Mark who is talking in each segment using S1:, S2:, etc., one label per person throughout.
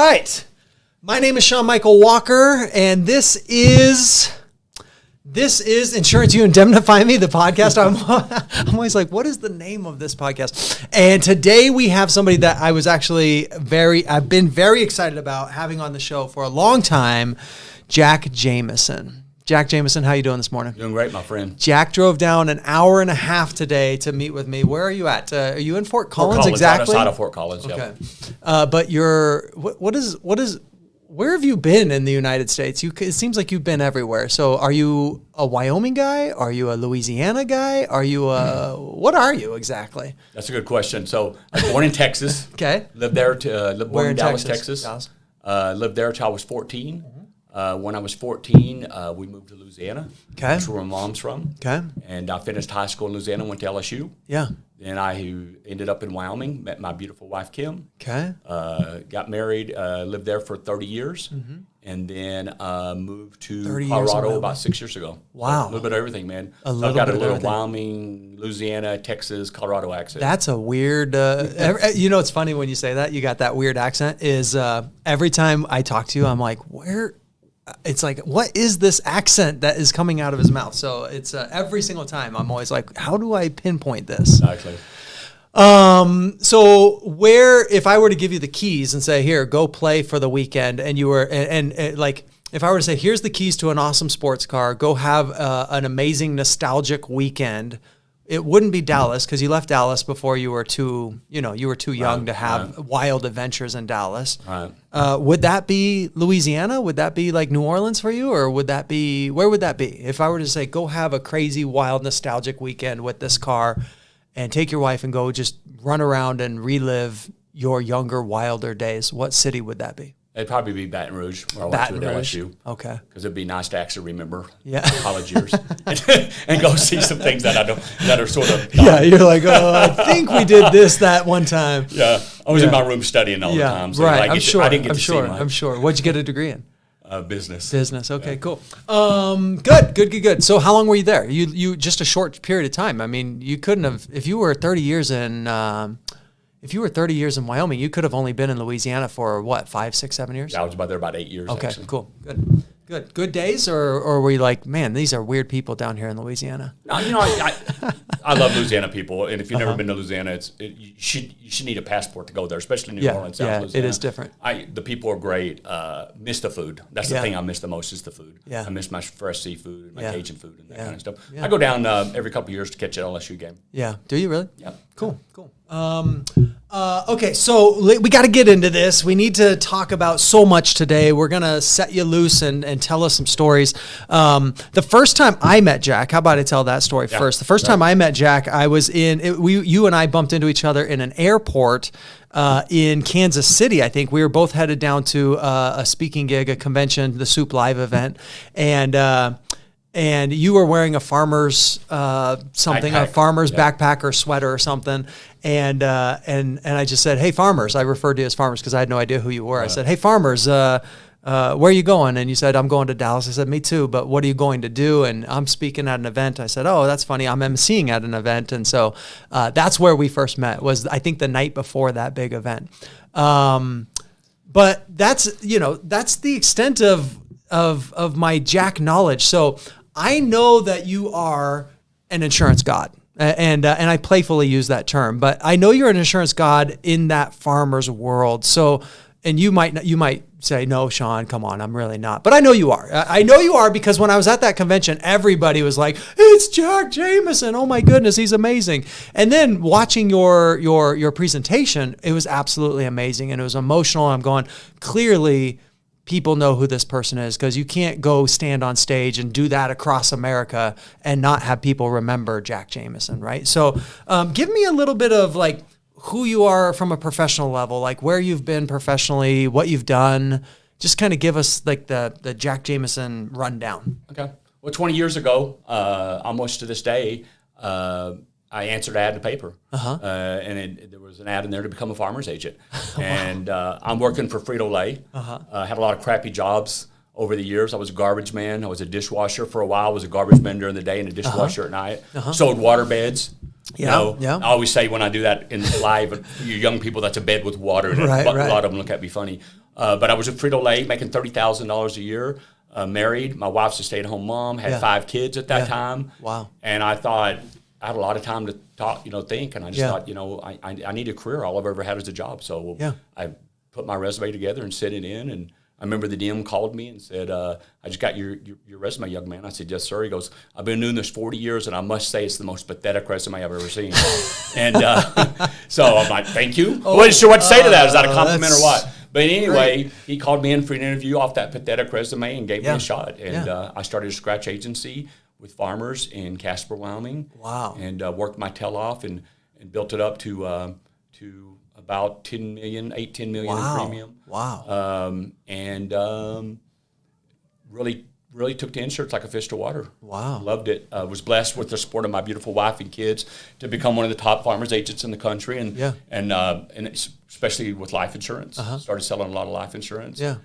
S1: right. My name is Sean Michael Walker, and this is Insurance You Indemnify Me, the podcast. I'm always like, what is the name of this podcast? And today we have somebody that I was actually I've been very excited about having on the show for a long time, Jack Jameson. Jack Jameson, how you doing this morning?
S2: Doing great, my friend.
S1: Jack drove down an hour and a half today to meet with me. Where are you at? Are you in Fort Collins? Exactly.
S2: Outside of Fort Collins.
S1: Okay.
S2: Yep.
S1: But you're where have you been in the United States? It seems like you've been everywhere. So are you a Wyoming guy? Are you a Louisiana guy? Are you what are you exactly?
S2: That's a good question. So I was born in Texas.
S1: Okay.
S2: Lived there born in Dallas,
S1: Texas?
S2: Texas. Lived there till I was 14. When I was 14, we moved to Louisiana.
S1: Okay.
S2: That's where my mom's from.
S1: Okay.
S2: And I finished high school in Louisiana, went to LSU.
S1: Yeah.
S2: Then I ended up in Wyoming, met my beautiful wife, Kim.
S1: Okay.
S2: Got married, lived there for 30 years, and then moved to
S1: 30
S2: Colorado about 6 years ago.
S1: Wow.
S2: So a little bit of everything, man.
S1: I've
S2: got a little Wyoming, Louisiana, Texas, Colorado accent.
S1: That's a weird, it's funny when you say that, you got that weird accent, is every time I talk to you, I'm like, it's like, what is this accent that is coming out of his mouth? So it's every single time I'm always like, how do I pinpoint this?
S2: Exactly.
S1: So if I were to give you the keys and say, here, go play for the weekend, and you were, and like, if I were to say, here's the keys to an awesome sports car, go have an amazing nostalgic weekend, it wouldn't be Dallas because you left Dallas before you were too young to have wild adventures in Dallas.
S2: Right.
S1: Would that be Louisiana? Would that be like New Orleans for you? Or where would that be? If I were to say, go have a crazy, wild, nostalgic weekend with this car and take your wife and go just run around and relive your younger, wilder days, what city would that be?
S2: It'd probably be Baton Rouge, where I went to LSU.
S1: Okay.
S2: Because it'd be nice to actually remember college years and go see some things that are sort of.
S1: Yeah, you're like, oh, I think we did that one time.
S2: Yeah, I was in my room studying all the time. So
S1: right,
S2: I didn't get to see much.
S1: I'm sure. What'd you get a degree in?
S2: Business.
S1: Business. Okay, cool. Good. So how long were you there? You just a short period of time. I mean, you couldn't have, if you were 30 years in Wyoming, you could have only been in Louisiana for what, 5, 6, 7 years?
S2: Yeah, I was there about 8 years.
S1: Okay,
S2: actually.
S1: Cool. Good days, or were you like, man, these are weird people down here in Louisiana?
S2: No, I love Louisiana people, and if you've never been to Louisiana, you should need a passport to go there, especially New Orleans, South Louisiana.
S1: It is different.
S2: The people are great. Miss the food. That's the thing I miss the most is the food.
S1: Yeah.
S2: I miss my fresh seafood, my Cajun food, and that kind of stuff.
S1: Yeah.
S2: I go down every couple of years to catch an LSU game.
S1: Yeah. Do you really?
S2: Yeah.
S1: Cool. Okay, so we got to get into this. We need to talk about so much today. We're going to set you loose and tell us some stories. The first time I met Jack, how about I tell that story first? The first time I met Jack, I was you and I bumped into each other in an airport in Kansas City, I think. We were both headed down to a speaking gig, a convention, the Soup Live event, and you were wearing a farmer's backpack or sweater or something, and I just said, "Hey, farmers!" I referred to you as farmers because I had no idea who you were. I said, "Hey, farmers, where are you going?" And you said, "I'm going to Dallas." I said, "Me too, but what are you going to do?" And I'm speaking at an event. I said, "Oh, that's funny. I'm emceeing at an event," and so that's where we first met. Was I think the night before that big event. But that's the extent of my Jack knowledge. So I know that you are an insurance god, and I playfully use that term, but I know you're an insurance god in that farmer's world. So, and you might say, no, Sean, come on, I'm really not, but I know you are. I know you are because when I was at that convention, everybody was like, it's Jack Jameson. Oh my goodness, he's amazing. And then watching your presentation, it was absolutely amazing and it was emotional. I'm going, clearly, people know who this person is because you can't go stand on stage and do that across America and not have people remember Jack Jameson, right? So give me a little bit of like who you are from a professional level, like where you've been professionally, what you've done. Just kind of give us like the Jack Jameson rundown.
S2: Okay. Well, 20 years ago, almost to this day, I answered an ad in the paper, and there was an ad in there to become a farmer's agent. And I'm working for Frito-Lay. I had a lot of crappy jobs over the years. I was a garbage man. I was a dishwasher for a while. I was a garbage man during the day and a dishwasher at night. Sold water beds. I always say when I do that in live, you young people, that's a bed with water in it. A lot of them look at me funny. But I was at Frito-Lay making $30,000 a year, married. My wife's a stay-at-home mom, had 5 kids at that time.
S1: Wow.
S2: And I thought, I had a lot of time to talk, think, and I just thought, I need a career. All I've ever had is a job. So I put my resume together and sent it in, and I remember the DM called me and said, I just got your resume, young man. I said, yes, sir. He goes, I've been doing this 40 years, and I must say it's the most pathetic resume I've ever seen. And so I'm like, thank you. I wasn't sure what to say to that. Is that a compliment or what? But anyway, he called me in for an interview off that pathetic resume and gave me a shot. And I started a scratch agency with farmers in Casper, Wyoming.
S1: Wow.
S2: And worked my tail off and built it up to about 10 million, 10 million in premium.
S1: Wow.
S2: Really took to insurance like a fish to water.
S1: Wow.
S2: Loved it. Was blessed with the support of my beautiful wife and kids to become one of the top farmers agents in the country, and especially with life insurance. Started selling a lot of life insurance.
S1: Yeah.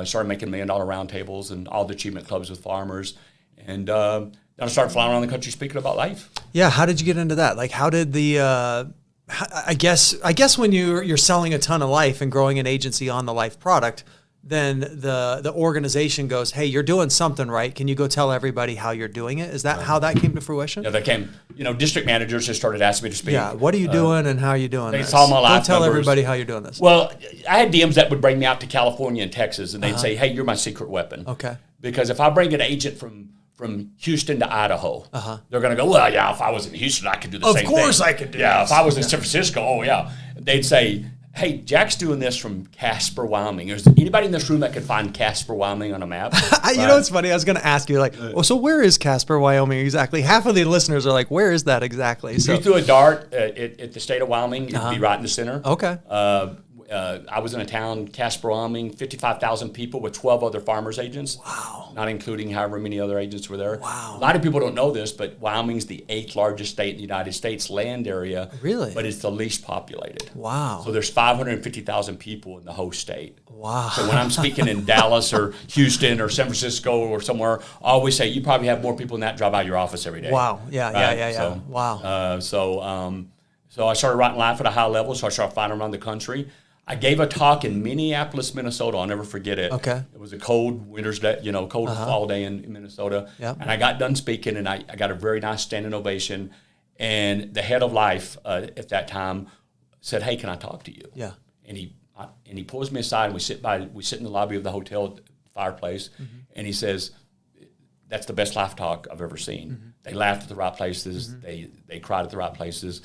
S2: Started making $1 million roundtables and all the achievement clubs with farmers, and then I started flying around the country speaking about life.
S1: Yeah. How did you get into that? Like, how did the I guess when you're selling a ton of life and growing an agency on the life product, then the organization goes, hey, you're doing something right. Can you go tell everybody how you're doing it? Is that how that came to fruition?
S2: Yeah, that came. District managers just started asking me to speak.
S1: Yeah, what are you doing and how are you doing
S2: they
S1: this?
S2: saw my life
S1: Go tell
S2: numbers.
S1: everybody how you're doing this.
S2: Well, I had DMs that would bring me out to California and Texas, and they'd say, hey, you're my secret weapon.
S1: Okay.
S2: Because if I bring an agent from Houston to Idaho, they're going to go, well, yeah, if I was in Houston, I could do the same thing.
S1: Of course I could do
S2: Yeah,
S1: this.
S2: if I was in San Francisco, oh, yeah. They'd say, hey, Jack's doing this from Casper, Wyoming. Is there anybody in this room that could find Casper, Wyoming on a map?
S1: You know what's funny? I was going to ask you, like, so where is Casper, Wyoming exactly? Half of the listeners are like, where is that exactly?
S2: So if you threw a dart at the state of Wyoming, it'd be right in the center.
S1: Okay.
S2: I was in a town, Casper, Wyoming, 55,000 people with 12 other farmers agents.
S1: Wow.
S2: Not including however many other agents were there.
S1: Wow.
S2: A lot of people don't know this, but Wyoming's the 8th largest state in the United States land area.
S1: Really?
S2: But it's the least populated.
S1: Wow.
S2: So there's 550,000 people in the whole state.
S1: Wow.
S2: So when I'm speaking in Dallas or Houston or San Francisco or somewhere, I always say, you probably have more people than that drive out of your office every day.
S1: Wow. Yeah,
S2: Right?
S1: yeah.
S2: So,
S1: Wow.
S2: So I started writing life at a high level, so I started flying around the country. I gave a talk in Minneapolis, Minnesota. I'll never forget it.
S1: Okay.
S2: It was a cold winter's day, cold fall day in Minnesota.
S1: Yep.
S2: And I got done speaking, and I got a very nice standing ovation. And the head of life at that time said, "Hey, can I talk to you?"
S1: Yeah.
S2: And he pulls me aside, and we sit in the lobby of the hotel at the fireplace, and he says, "That's the best life talk I've ever seen. They laughed at the right places. They cried at the right places.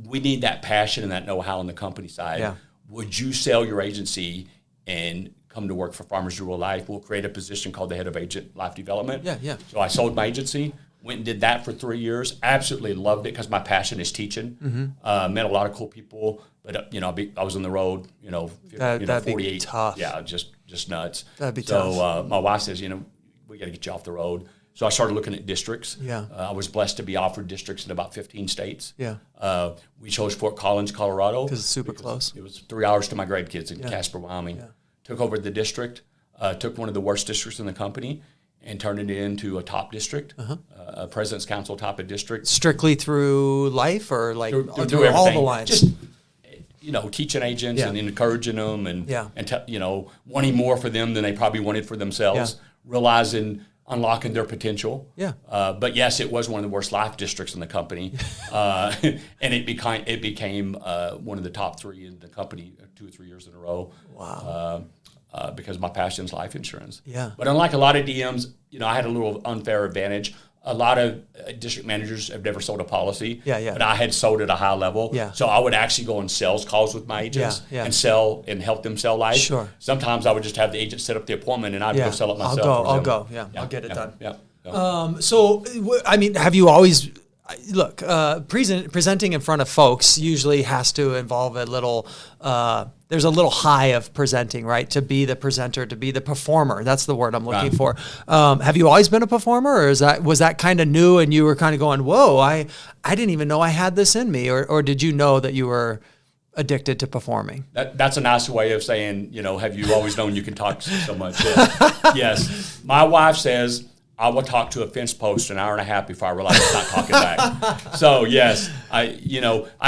S2: We need that passion and that know-how on the company side.
S1: Yeah.
S2: Would you sell your agency and come to work for Farmers Rural Life? We'll create a position called the head of agent life development."
S1: Yeah, yeah.
S2: So I sold my agency, went and did that for 3 years. Absolutely loved it because my passion is teaching. Met a lot of cool people, but I was on the road.
S1: That'd
S2: 48.
S1: be tough.
S2: Yeah, just nuts.
S1: That'd be
S2: tough. So
S1: tough.
S2: my wife says, we got to get you off the road. So I started looking at districts.
S1: Yeah.
S2: I was blessed to be offered districts in about 15 states.
S1: Yeah.
S2: We chose Fort Collins, Colorado.
S1: Because it's super close.
S2: It was 3 hours to my grandkids in Casper, Wyoming.
S1: Yeah.
S2: Took over the district, took one of the worst districts in the company and turned it into a top district, a President's Council top of district.
S1: Strictly through life or like
S2: Through
S1: through all the
S2: everything.
S1: lines?
S2: Just, teaching agents and encouraging them and wanting more for them than they probably wanted for themselves, realizing unlocking their potential.
S1: Yeah.
S2: But yes, it was one of the worst life districts in the company, and it became one of the top 3 in the company 2 or 3 years in a row.
S1: Wow.
S2: Because my passion is life insurance.
S1: Yeah.
S2: But unlike a lot of DMs, I had a little unfair advantage. A lot of district managers have never sold a policy.
S1: Yeah, yeah.
S2: But I had sold at a high level.
S1: Yeah.
S2: So I would actually go on sales calls with my agents
S1: Yeah, yeah.
S2: and sell and help them sell life.
S1: Sure.
S2: Sometimes I would just have the agent set up the appointment and I'd go sell it myself.
S1: I'll go. Yeah. I'll get it done.
S2: Yeah.
S1: Have you always look presenting in front of folks usually has to involve a little there's a little high of presenting, right? To be the presenter, to be the performer. That's the word I'm looking for. Have you always been a performer, or was that kind of new and you were kind of going, whoa, I didn't even know I had this in me, or did you know that you were addicted to performing?
S2: That's a nice way of saying, have you always known you can talk so much? Yes. My wife says I will talk to a fence post an hour and a half before I realize it's not talking back. So yes, I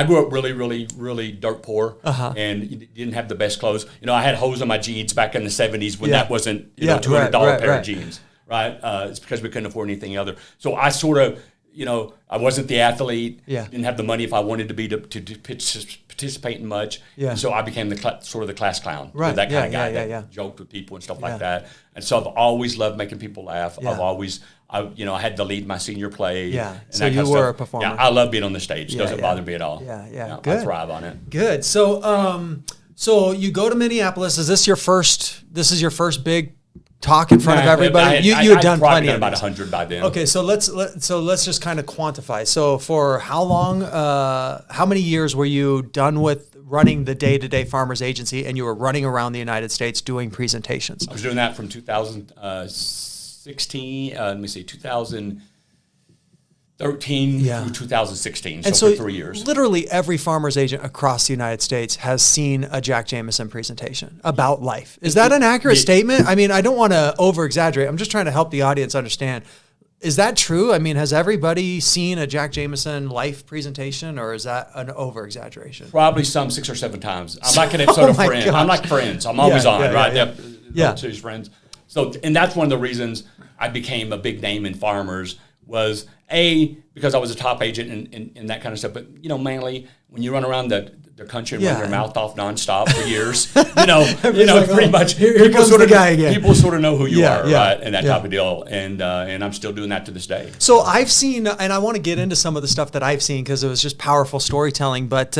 S2: grew up really, really, really dirt poor, and didn't have the best clothes. I had holes in my jeans back in the '70s when that wasn't $200 pair of jeans, right? It's because we couldn't afford anything other. So I sort of, I wasn't the athlete. Didn't have the money if I wanted to be to participate in much. And so I became sort of the class clown, that kind of guy that joked with people and stuff like that. And so I've always loved making people laugh. I've always, I had to lead my senior play. And
S1: so you were a performer.
S2: Yeah, I love being on the stage. Doesn't bother me at all.
S1: Good.
S2: I thrive on it.
S1: Good. So, so you go to Minneapolis. Is this your first? This is your first big talk in front of everybody? You had done plenty of
S2: about 100 by then.
S1: Okay, so let's just kind of quantify. So for how long, how many years were you done with running the day-to-day farmers agency, and you were running around the United States doing presentations?
S2: I was doing that from 2016. 2013 through 2016.
S1: And
S2: so for 3 years.
S1: Literally every farmer's agent across the United States has seen a Jack Jameson presentation about life. Is that an accurate statement? I mean, I don't want to over-exaggerate. I'm just trying to help the audience understand. Is that true? I mean, has everybody seen a Jack Jameson life presentation, or is that an over-exaggeration?
S2: Probably some 6 or 7 times. I'm like an episode of Friends. I'm like Friends. I'm always on, right?
S1: Yeah.
S2: Series Friends. So, and that's one of the reasons I became a big name in farmers was because I was a top agent and that kind of stuff. But, mainly when you run around the country and run your mouth off nonstop for years, pretty much
S1: here comes the guy again.
S2: People sort of know who you are, right? And that type of deal. And I'm still doing that to this day.
S1: So I've seen, and I want to get into some of the stuff that I've seen because it was just powerful storytelling, but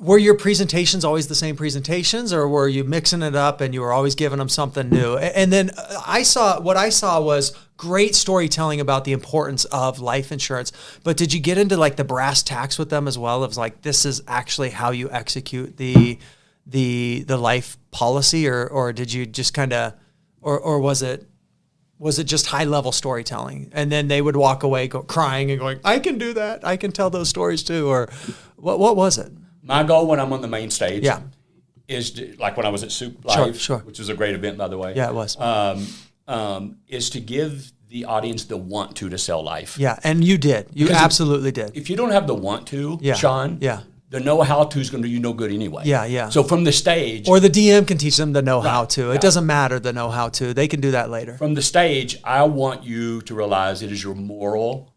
S1: were your presentations always the same presentations, or were you mixing it up and you were always giving them something new? And then what I saw was great storytelling about the importance of life insurance. But did you get into like the brass tacks with them as well? Of like, this is actually how you execute the life policy, or did you just kind of, or was it just high level storytelling? And then they would walk away crying and going, I can do that. I can tell those stories too. Or what was it?
S2: My goal when I'm on the main stage is like when I was at Soup Live, which was a great event, by the way.
S1: Yeah, it was.
S2: Is to give the audience the want to sell life.
S1: Yeah, and you did. You absolutely did.
S2: If you don't have the want to, Sean, the know-how to is going to do you no good anyway.
S1: Yeah.
S2: So from the stage...
S1: Or the DM can teach them the know-how to. It doesn't matter the know-how to. They can do that later.
S2: From the stage, I want you to realize it is your moral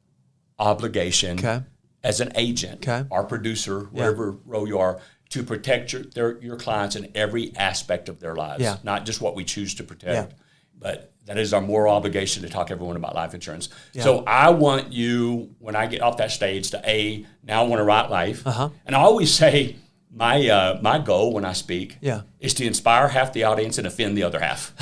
S2: obligation as an agent or producer, whatever role you are, to protect your clients in every aspect of their lives, not just what we choose to protect, but that is our moral obligation to talk to everyone about life insurance. So I want you, when I get off that stage, to now I want to write life. And I always say my goal when I speak is to inspire half the audience and offend the other half.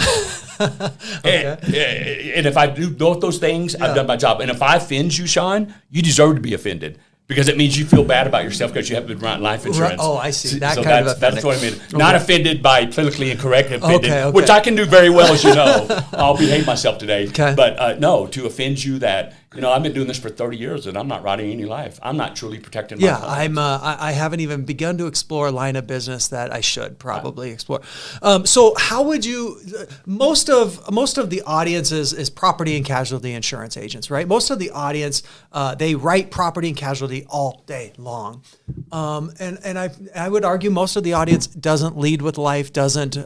S2: And if I do both those things, I've done my job. And if I offend you, Sean, you deserve to be offended. Because it means you feel bad about yourself because you haven't been writing life insurance.
S1: Oh, I see.
S2: That's what I mean. Not offended by politically incorrect offended, which I can do very well, as you know. I'll behave myself today. But no, to offend you that, I've been doing this for 30 years and I'm not writing any life. I'm not truly protecting my clients.
S1: I haven't even begun to explore a line of business that I should probably explore. So how would you, most of the audience is property and casualty insurance agents, right? Most of the audience, they write property and casualty all day long. And I would argue most of the audience doesn't lead with life, doesn't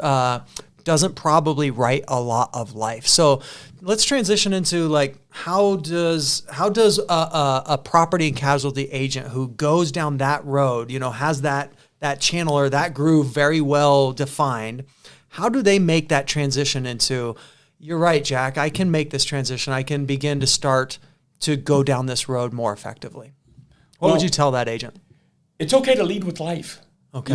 S1: probably write a lot of life. So let's transition into like, how does a property and casualty agent who goes down that road, has that channel or that groove very well defined, how do they make that transition into, you're right, Jack, I can make this transition. I can begin to start to go down this road more effectively. What would you tell that agent?
S2: It's okay to lead with life. Okay.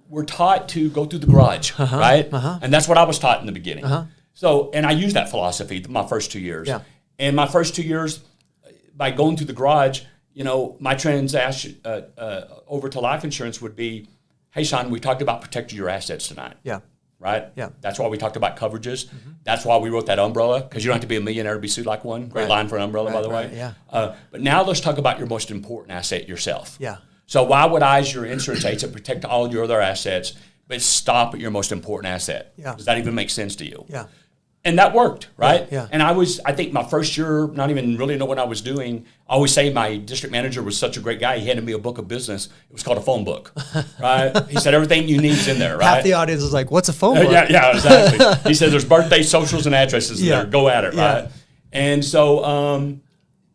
S2: We're taught to go through the garage, right? And that's what I was taught in the beginning. So, and I used that philosophy my first 2 years. And my first 2 years, by going through the garage, my transaction over to life insurance would be, hey, Sean, we talked about protecting your assets tonight. Right? That's why we talked about coverages. That's why we wrote that umbrella, because you don't have to be a millionaire to be sued like one. Great line for an umbrella, by the way. But now let's talk about your most important asset, yourself. So why would I, as your insurance agent, protect all your other assets, but stop at your most important asset? Does that even make sense to you? And that worked, right?
S1: Yeah.
S2: And I think my first year, not even really know what I was doing. I always say my district manager was such a great guy. He handed me a book of business. It was called a phone book, right? He said, everything you need is in there, right?
S1: Half the audience is like, what's a phone book?
S2: Yeah, exactly. He said, there's birthdays, socials, and addresses in there. Go at it, right? And so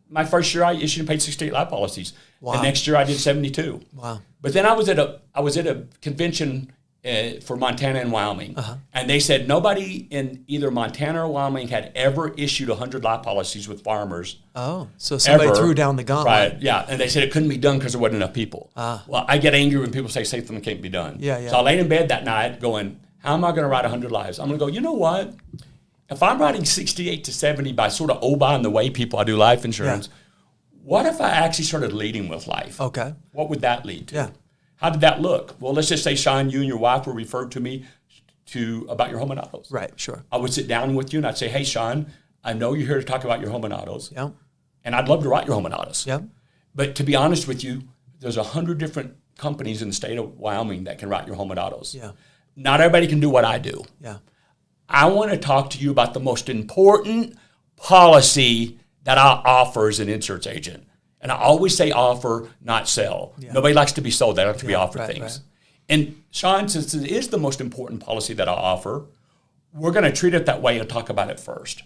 S2: my first year, I issued and paid 68 life policies.
S1: Wow.
S2: The next year, I did 72.
S1: Wow.
S2: But then I was at a convention for Montana and Wyoming, and they said nobody in either Montana or Wyoming had ever issued 100 life policies with farmers.
S1: Oh, so somebody
S2: ever.
S1: threw down the gauntlet.
S2: Right, yeah. And they said it couldn't be done because there wasn't enough people. Well, I get angry when people say something can't be done.
S1: Yeah.
S2: So I laid in bed that night going, how am I going to write 100 lives? I'm going to go, you know what? If I'm writing 68 to 70 by sort of buying the way people I do life insurance, what if I actually started leading with life?
S1: Okay.
S2: What would that lead to?
S1: Yeah.
S2: How did that look? Well, let's just say, Sean, you and your wife were referred to me about your home and autos.
S1: Right, sure.
S2: I would sit down with you and I'd say, hey, Sean, I know you're here to talk about your home and autos.
S1: Yeah.
S2: And I'd love to write your home and autos.
S1: Yeah.
S2: But to be honest with you, there's 100 different companies in the state of Wyoming that can write your home and autos.
S1: Yeah.
S2: Not everybody can do what I do.
S1: Yeah.
S2: I want to talk to you about the most important policy that I offer as an insurance agent. And I always say offer, not sell. Yeah. Nobody likes to be sold. They like to be offered things. Right. And Sean, since it is the most important policy that I offer, we're going to treat it that way and talk about it first.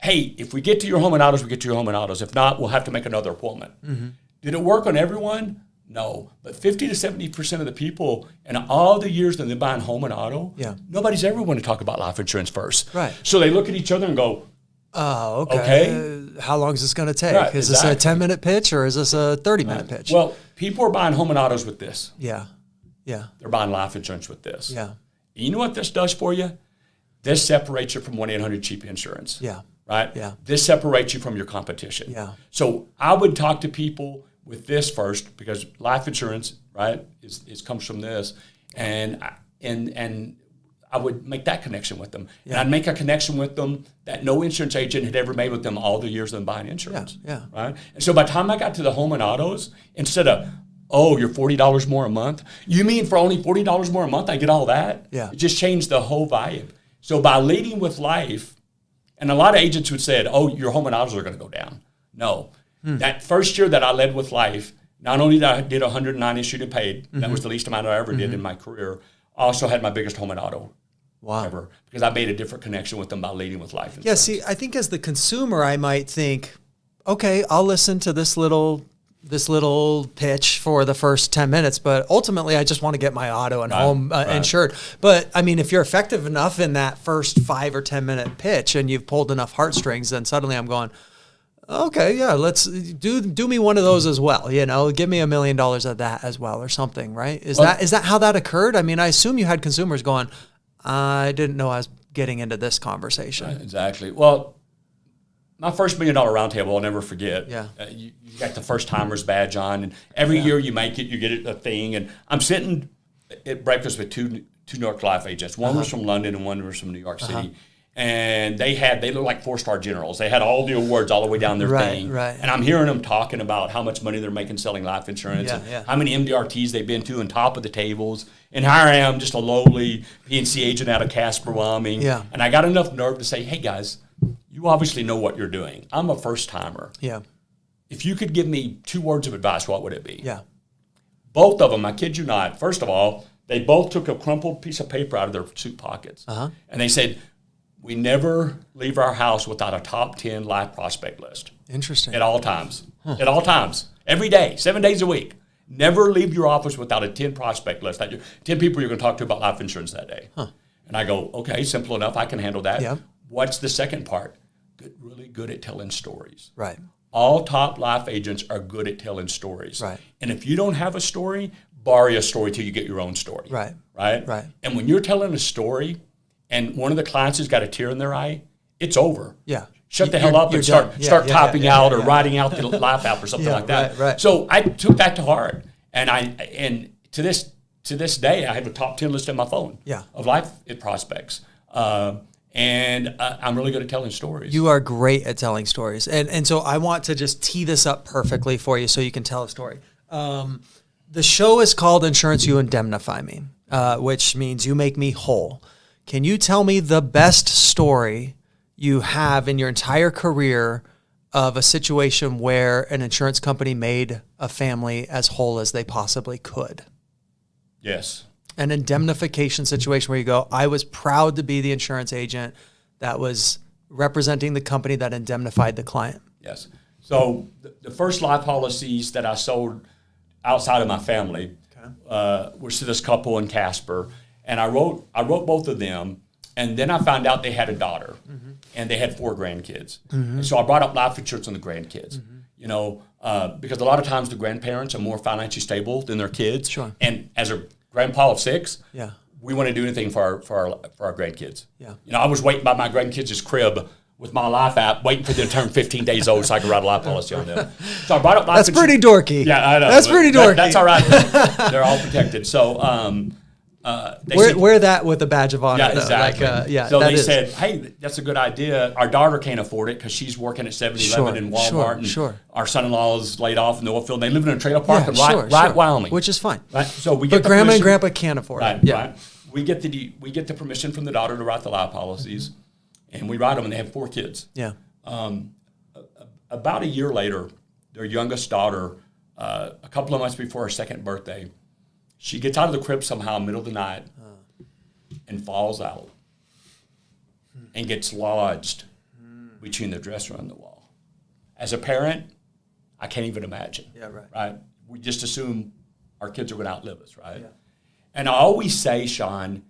S2: Hey, if we get to your home and autos, we get to your home and autos. If not, we'll have to make another appointment. Mm-hmm. Did it work on everyone? No. But 50 to 70% of the people in all the years that they're buying home and auto, nobody's ever want to talk about life insurance first.
S1: Right.
S2: So they look at each other and go,
S1: oh, okay. How long is this going to take?
S2: Right,
S1: is this a 10-minute pitch or is this a 30-minute pitch?
S2: Well, people are buying home and autos with this.
S1: Yeah.
S2: They're buying life insurance with this.
S1: Yeah.
S2: You know what this does for you? This separates you from 1-800-CHEAP insurance.
S1: Yeah.
S2: Right?
S1: Yeah.
S2: This separates you from your competition.
S1: Yeah.
S2: So I would talk to people with this first because life insurance, right, is comes from this, and I would make that connection with them. Yeah. And I'd make a connection with them that no insurance agent had ever made with them all the years of them buying insurance.
S1: Yeah.
S2: Right? And so by the time I got to the home and autos, instead of, oh, you're $40 more a month, you mean for only $40 more a month I get all that?
S1: Yeah.
S2: It just changed the whole vibe. So by leading with life, and a lot of agents would say, oh, your home and autos are going to go down. No. That first year that I led with life, not only did I did 109 issued and paid, that was the least amount I ever did in my career, I also had my biggest home and auto ever because I made a different connection with them by leading with life insurance.
S1: Yeah, see, I think as the consumer, I might think, okay, I'll listen to this little pitch for the first 10 minutes, but ultimately I just want to get my auto and home insured. But I mean, if you're effective enough in that first 5 or 10 minute pitch and you've pulled enough heartstrings, then suddenly I'm going, okay, yeah, let's do me one of those as well. You know, give me $1 million of that as well or something, right? Is that how that occurred? I mean, I assume you had consumers going, I didn't know I was getting into this conversation.
S2: Right, exactly. Well, my first $1 million roundtable, I'll never forget.
S1: Yeah.
S2: You got the first timers badge on, and every year you make it, you get a thing. And I'm sitting at breakfast with two New York life agents. One was from London and one was from New York City. And they look like 4-star generals. They had all the awards all the way down their thing.
S1: Right.
S2: And I'm hearing them talking about how much money they're making selling life insurance and how many MDRTs they've been to on top of the tables. And here I am, just a lowly PNC agent out of Casper, Wyoming.
S1: Yeah.
S2: And I got enough nerve to say, hey, guys, you obviously know what you're doing. I'm a first-timer.
S1: Yeah.
S2: If you could give me 2 words of advice, what would it be?
S1: Yeah.
S2: Both of them, I kid you not, first of all, they both took a crumpled piece of paper out of their suit pockets. And they said, we never leave our house without a top 10 life prospect list.
S1: Interesting.
S2: At all times. At all times. Every day, 7 days a week. Never leave your office without a 10 prospect list. 10 people you're going to talk to about life insurance that day. And I go, okay, simple enough. I can handle that.
S1: Yeah.
S2: What's the second part? Really good at telling stories.
S1: Right.
S2: All top life agents are good at telling stories.
S1: Right.
S2: And if you don't have a story, borrow a story till you get your own story.
S1: Right.
S2: Right?
S1: Right.
S2: And when you're telling a story and one of the clients has got a tear in their eye, it's over.
S1: Yeah.
S2: Shut the hell up and start typing out or writing out the laugh app or something like that.
S1: Right.
S2: So I took that to heart. And to this day, I have a top 10 list on my phone of life prospects. And I'm really good at telling stories.
S1: You are great at telling stories. And so I want to just tee this up perfectly for you so you can tell a story. The show is called Insurance You Indemnify Me, which means you make me whole. Can you tell me the best story you have in your entire career of a situation where an insurance company made a family as whole as they possibly could?
S2: Yes.
S1: An indemnification situation where you go, I was proud to be the insurance agent that was representing the company that indemnified the client.
S2: Yes. So the first life policies that I sold outside of my family was to this couple in Casper, and I wrote both of them, and then I found out they had a daughter, and they had 4 grandkids. And so I brought up life insurance on the grandkids. You know, because a lot of times the grandparents are more financially stable than their kids.
S1: Sure.
S2: And as a grandpa of 6,
S1: Yeah.
S2: we want to do anything for our grandkids.
S1: Yeah.
S2: You know, I was waiting by my grandkids' crib with my life app, waiting for them to turn 15 days old so I could write a life policy on them. So I brought up life
S1: That's
S2: insurance.
S1: pretty dorky.
S2: Yeah, I know.
S1: That's pretty dorky.
S2: That's all right. They're all protected. So
S1: wear that with a badge of honor.
S2: yeah,
S1: though.
S2: exactly.
S1: Like,
S2: so
S1: that
S2: they
S1: is.
S2: said, hey, that's a good idea. Our daughter can't afford it because she's working at 7-Eleven
S1: Sure,
S2: and Walmart. And
S1: sure.
S2: our son-in-law is laid off in the oil field. They live in a trailer park in
S1: sure.
S2: Wyoming.
S1: Which is fine.
S2: Right? So we
S1: But
S2: get the
S1: grandma and
S2: permission-
S1: grandpa can't afford
S2: Right,
S1: it. Yeah.
S2: right. We get the permission from the daughter to write the life policies, and we write them, and they have 4 kids.
S1: Yeah.
S2: About a year later, their youngest daughter, a couple of months before her 2nd birthday, she gets out of the crib somehow middle of the night and falls out and gets lodged between the dresser and the wall. As a parent, I can't even imagine.
S1: Yeah, right.
S2: Right? We just assume our kids are going to outlive us, right?
S1: Yeah.
S2: And I always say, Sean,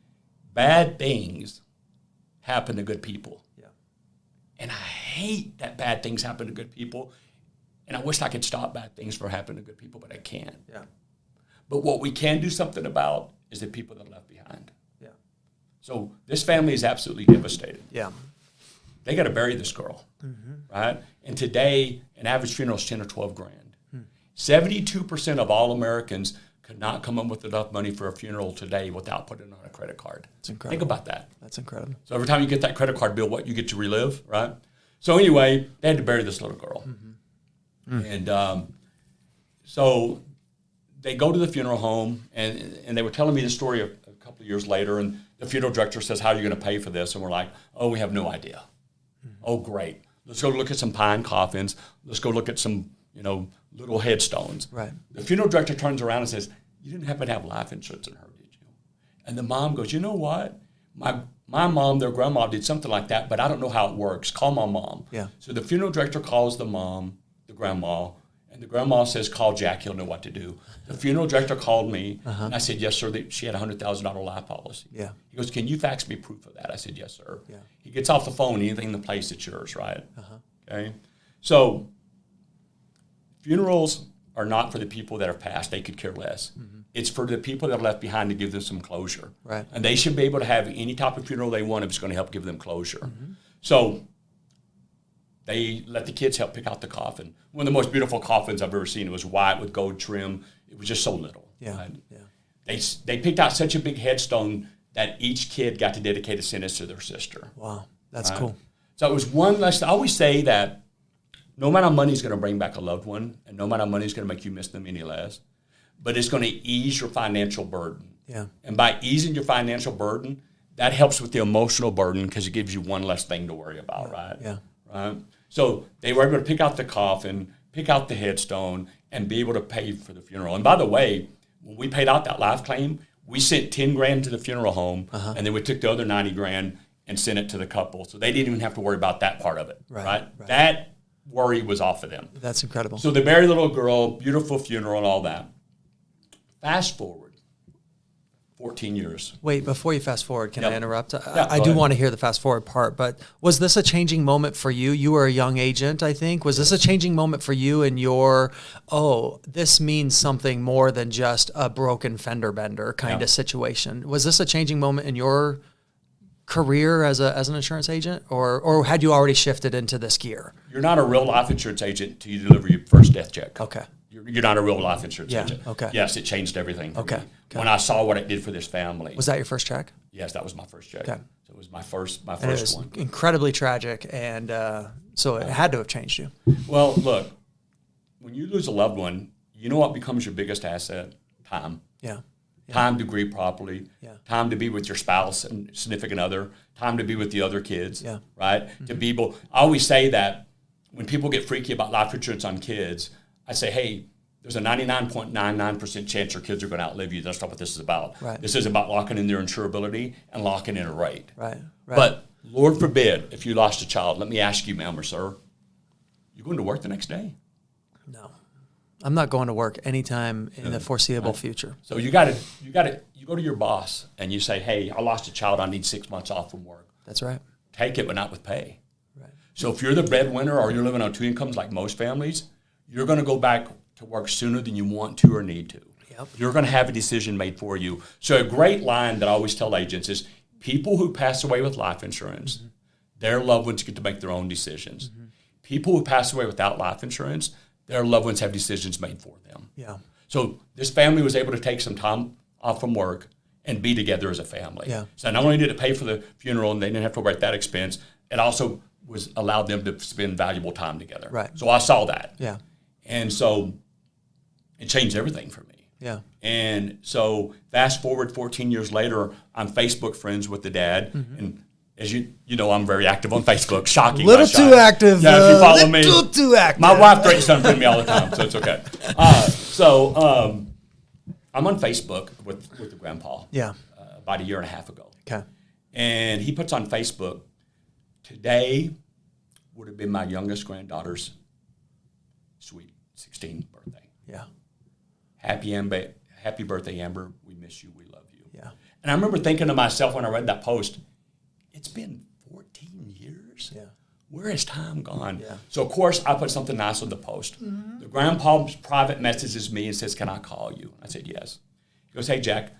S2: bad things happen to good people.
S1: Yeah.
S2: And I hate that bad things happen to good people. And I wish I could stop bad things from happening to good people, but I can't.
S1: Yeah.
S2: But what we can do something about is the people that are left behind.
S1: Yeah.
S2: So this family is absolutely devastated.
S1: Yeah.
S2: They got to bury this girl, right? And today, an average funeral is 10 or 12 grand. 72% of all Americans could not come up with enough money for a funeral today without putting it on a credit card.
S1: That's incredible.
S2: Think about that.
S1: That's incredible.
S2: So every time you get that credit card bill, what you get to relive, right? So anyway, they had to bury this little girl. And so they go to the funeral home, and they were telling me the story a couple of years later, and the funeral director says, how are you going to pay for this? And we're like, oh, we have no idea. Oh, great. Let's go look at some pine coffins. Let's go look at some, little headstones.
S1: Right.
S2: The funeral director turns around and says, you didn't happen to have life insurance in her, did you? And the mom goes, you know what? My mom, their grandma, did something like that, but I don't know how it works. Call my mom.
S1: Yeah.
S2: So the funeral director calls the mom, the grandma, and the grandma says, call Jack, he'll know what to do. The funeral director called me, and I said, yes, sir, she had a $100,000 life policy.
S1: Yeah.
S2: He goes, can you fax me proof of that? I said, yes, sir.
S1: Yeah.
S2: He gets off the phone, anything in the place, it's yours, right? Okay. So funerals are not for the people that have passed. They could care less. It's for the people that are left behind to give them some closure.
S1: Right.
S2: And they should be able to have any type of funeral they want if it's going to help give them closure. So they let the kids help pick out the coffin. One of the most beautiful coffins I've ever seen. It was white with gold trim. It was just so little.
S1: Yeah.
S2: Right?
S1: Yeah.
S2: They picked out such a big headstone that each kid got to dedicate a sentence to their sister.
S1: Wow. That's
S2: Right?
S1: cool.
S2: So it was one less. I always say that no amount of money is going to bring back a loved one, and no amount of money is going to make you miss them any less, but it's going to ease your financial burden.
S1: Yeah.
S2: And by easing your financial burden, that helps with the emotional burden because it gives you one less thing to worry about, right?
S1: Yeah.
S2: Right. So they were able to pick out the coffin, pick out the headstone, and be able to pay for the funeral. And by the way, when we paid out that life claim, we sent 10 grand to the funeral home, and then we took the other 90 grand and sent it to the couple. So they didn't even have to worry about that part of it, right? That worry was off of them.
S1: That's incredible.
S2: So they buried the little girl, beautiful funeral and all that. Fast forward 14 years.
S1: Wait, before you fast forward, can I interrupt? I
S2: go
S1: do
S2: ahead.
S1: want to hear the fast forward part, but was this a changing moment for you? You were a young agent, I think. Was this a changing moment for you in your, this means something more than just a broken fender bender kind of situation? Was this a changing moment in your career as an insurance agent, or had you already shifted into this gear?
S2: You're not a real life insurance agent until you deliver your first death check.
S1: Okay.
S2: You're not a real life insurance agent.
S1: Okay.
S2: Yes, it changed everything for
S1: Okay.
S2: me. When I saw what it did for this family.
S1: Was that your first check?
S2: Yes, that was my first check.
S1: Okay.
S2: So it was my first
S1: And it was
S2: one.
S1: incredibly tragic, and so it had to have changed you.
S2: Well, look, when you lose a loved one, you know what becomes your biggest asset? Time.
S1: Yeah.
S2: time to grieve properly,
S1: Yeah.
S2: time to be with your spouse and significant other, time to be with the other kids,
S1: Yeah.
S2: right? To be able, I always say that when people get freaky about life insurance on kids, I say, hey, there's a 99.99% chance your kids are going to outlive you. That's not what this is about.
S1: Right.
S2: This is about locking in their insurability and locking in a rate.
S1: Right.
S2: But Lord forbid, if you lost a child, let me ask you, ma'am or sir, you going to work the next day?
S1: No, I'm not going to work anytime in the foreseeable future.
S2: So you go to your boss and you say, hey, I lost a child. I need 6 months off from work.
S1: That's right.
S2: Take it, but not with pay.
S1: Right.
S2: So if you're the breadwinner or you're living on two incomes like most families, you're going to go back to work sooner than you want to or need to.
S1: Yep.
S2: You're going to have a decision made for you. So a great line that I always tell agents is people who pass away with life insurance, their loved ones get to make their own decisions. People who pass away without life insurance, their loved ones have decisions made for them.
S1: Yeah.
S2: So this family was able to take some time off from work and be together as a family.
S1: Yeah.
S2: So not only did it pay for the funeral and they didn't have to worry about that expense, it also was allowed them to spend valuable time together.
S1: Right.
S2: So I saw that.
S1: Yeah.
S2: And so it changed everything for me.
S1: Yeah.
S2: And so fast forward 14 years later, I'm Facebook friends with the dad. And as you know, I'm very active on Facebook. Shocking.
S1: Little too active.
S2: Yeah, if you follow me.
S1: Little too active.
S2: My wife threatens to me all the time, so it's okay. I'm on Facebook with the grandpa.
S1: Yeah.
S2: About a year and a half ago.
S1: Okay.
S2: And he puts on Facebook, today would have been my youngest granddaughter's sweet 16th birthday.
S1: Yeah.
S2: Happy birthday, Amber. We miss you. We love you.
S1: Yeah.
S2: And I remember thinking to myself when I read that post, it's been 14 years.
S1: Yeah.
S2: Where has time gone?
S1: Yeah.
S2: So, of course, I put something nice on the post. The grandpa's private messages me and says, can I call you? I said, yes. He goes, hey, Jack,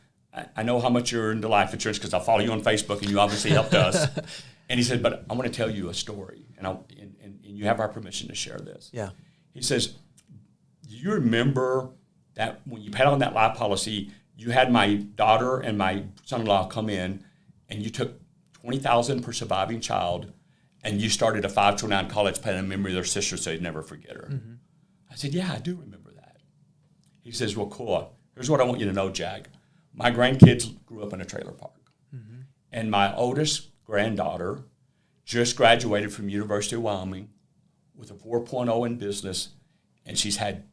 S2: I know how much you're into life insurance because I follow you on Facebook and you obviously helped us. And he said, but I want to tell you a story, and you have our permission to share this.
S1: Yeah.
S2: He says, do you remember that when you paid on that life policy, you had my daughter and my son-in-law come in and you took $20,000 per surviving child and you started a 529 college plan in memory of their sister so you'd never forget her. I said, yeah, I do remember that. He says, well, cool. Here's what I want you to know, Jack. My grandkids grew up in a trailer park. And my oldest granddaughter just graduated from University of Wyoming with a 4.0 in business, and she's had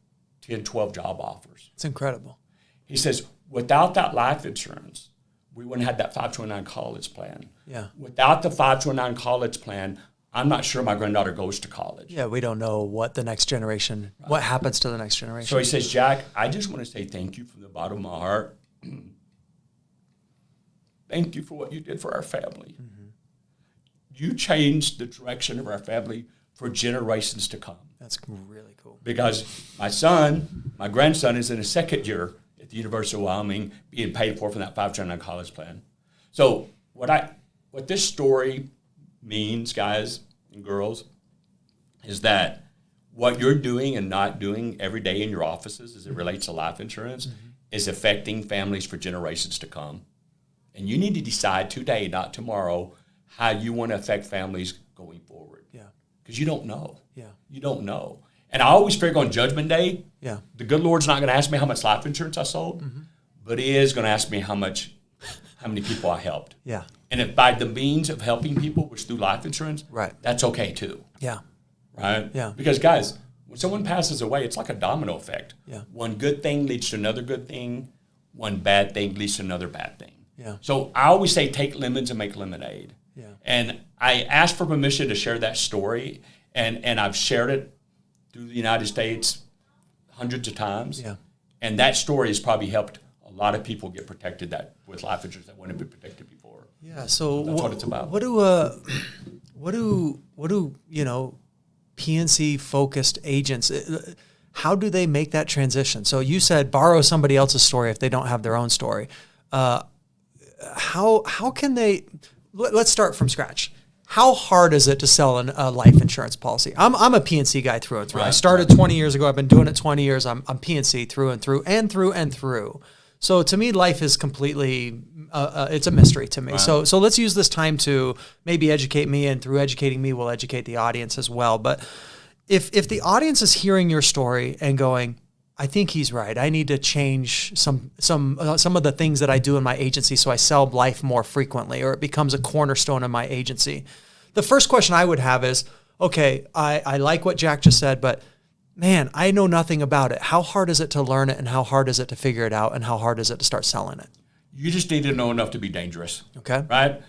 S2: 10, 12 job offers.
S1: It's incredible.
S2: He says, without that life insurance, we wouldn't have that 529 college plan.
S1: Yeah.
S2: Without the 529 college plan, I'm not sure my granddaughter goes to college.
S1: Yeah, we don't know what the next generation, what happens to the next generation.
S2: So he says, Jack, I just want to say thank you from the bottom of my heart. Thank you for what you did for our family. You changed the direction of our family for generations to come.
S1: That's really cool.
S2: Because my grandson is in his second year at the University of Wyoming being paid for from that 529 college plan. So what this story means, guys and girls, is that what you're doing and not doing every day in your offices as it relates to life insurance is affecting families for generations to come. And you need to decide today, not tomorrow, how you want to affect families going forward.
S1: Yeah.
S2: Because you don't know.
S1: Yeah.
S2: You don't know. And I always figure on Judgment Day,
S1: Yeah.
S2: the good Lord's not going to ask me how much life insurance I sold, but He is going to ask me how many people I helped.
S1: Yeah.
S2: And if by the means of helping people was through life insurance,
S1: Right.
S2: that's okay too,
S1: Yeah.
S2: right?
S1: Yeah.
S2: Because guys, when someone passes away, it's like a domino effect.
S1: Yeah.
S2: One good thing leads to another good thing. One bad thing leads to another bad thing.
S1: Yeah.
S2: So I always say take lemons and make lemonade.
S1: Yeah.
S2: And I asked for permission to share that story, and I've shared it through the United States hundreds of times.
S1: Yeah.
S2: And that story has probably helped a lot of people get protected that with life insurance that wouldn't have been protected before.
S1: Yeah. So
S2: That's what it's about.
S1: What do PNC focused agents? How do they make that transition? So you said borrow somebody else's story if they don't have their own story. How can they? Let's start from scratch. How hard is it to sell a life insurance policy? I'm a PNC guy through and through. I started 20 years ago. I've been doing it 20 years. I'm PNC through and through and through and through. So to me, life is completely, it's a mystery to me.
S2: Right.
S1: So let's use this time to maybe educate me, and through educating me, we'll educate the audience as well. But if the audience is hearing your story and going, I think he's right. I need to change some of the things that I do in my agency so I sell life more frequently, or it becomes a cornerstone of my agency. The first question I would have is, okay, I like what Jack just said, but man, I know nothing about it. How hard is it to learn it, and how hard is it to figure it out, and how hard is it to start selling it?
S2: You just need to know enough to be dangerous.
S1: Okay.
S2: Right?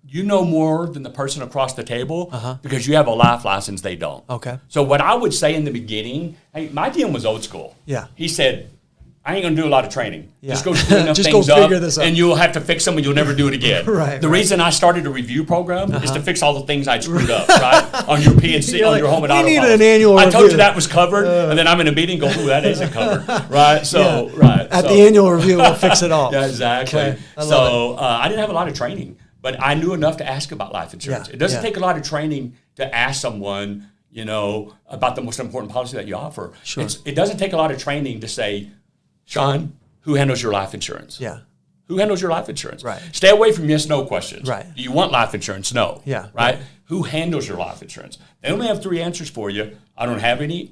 S2: You know more than the person across the table because you have a life license, they don't.
S1: Okay.
S2: So what I would say in the beginning, hey, my DM was old school.
S1: Yeah.
S2: He said, I ain't going to do a lot of training.
S1: Yeah.
S2: Just go screw enough
S1: Just
S2: things
S1: go figure
S2: up,
S1: this out.
S2: and you'll have to fix them and you'll never do it again.
S1: Right.
S2: The reason I started a review program is to fix all the things I'd screwed up, right? On your P&C, on your home and auto
S1: we need
S2: policy.
S1: an annual
S2: I told
S1: review.
S2: you that was covered, and then I'm in a meeting going, ooh, that isn't covered, right? So,
S1: At the annual review, we'll fix it all.
S2: Yeah, exactly.
S1: Okay.
S2: So I didn't have a lot of training, but I knew enough to ask about life insurance.
S1: Yeah.
S2: It doesn't take a lot of training to ask someone, about the most important policy that you offer.
S1: Sure.
S2: It doesn't take a lot of training to say, Sean, who handles your life insurance?
S1: Yeah.
S2: Who handles your life insurance?
S1: Right.
S2: Stay away from yes/no questions.
S1: Right.
S2: Do you want life insurance? No.
S1: Yeah.
S2: Right? Who handles your life insurance? They only have 3 answers for you. I don't have any.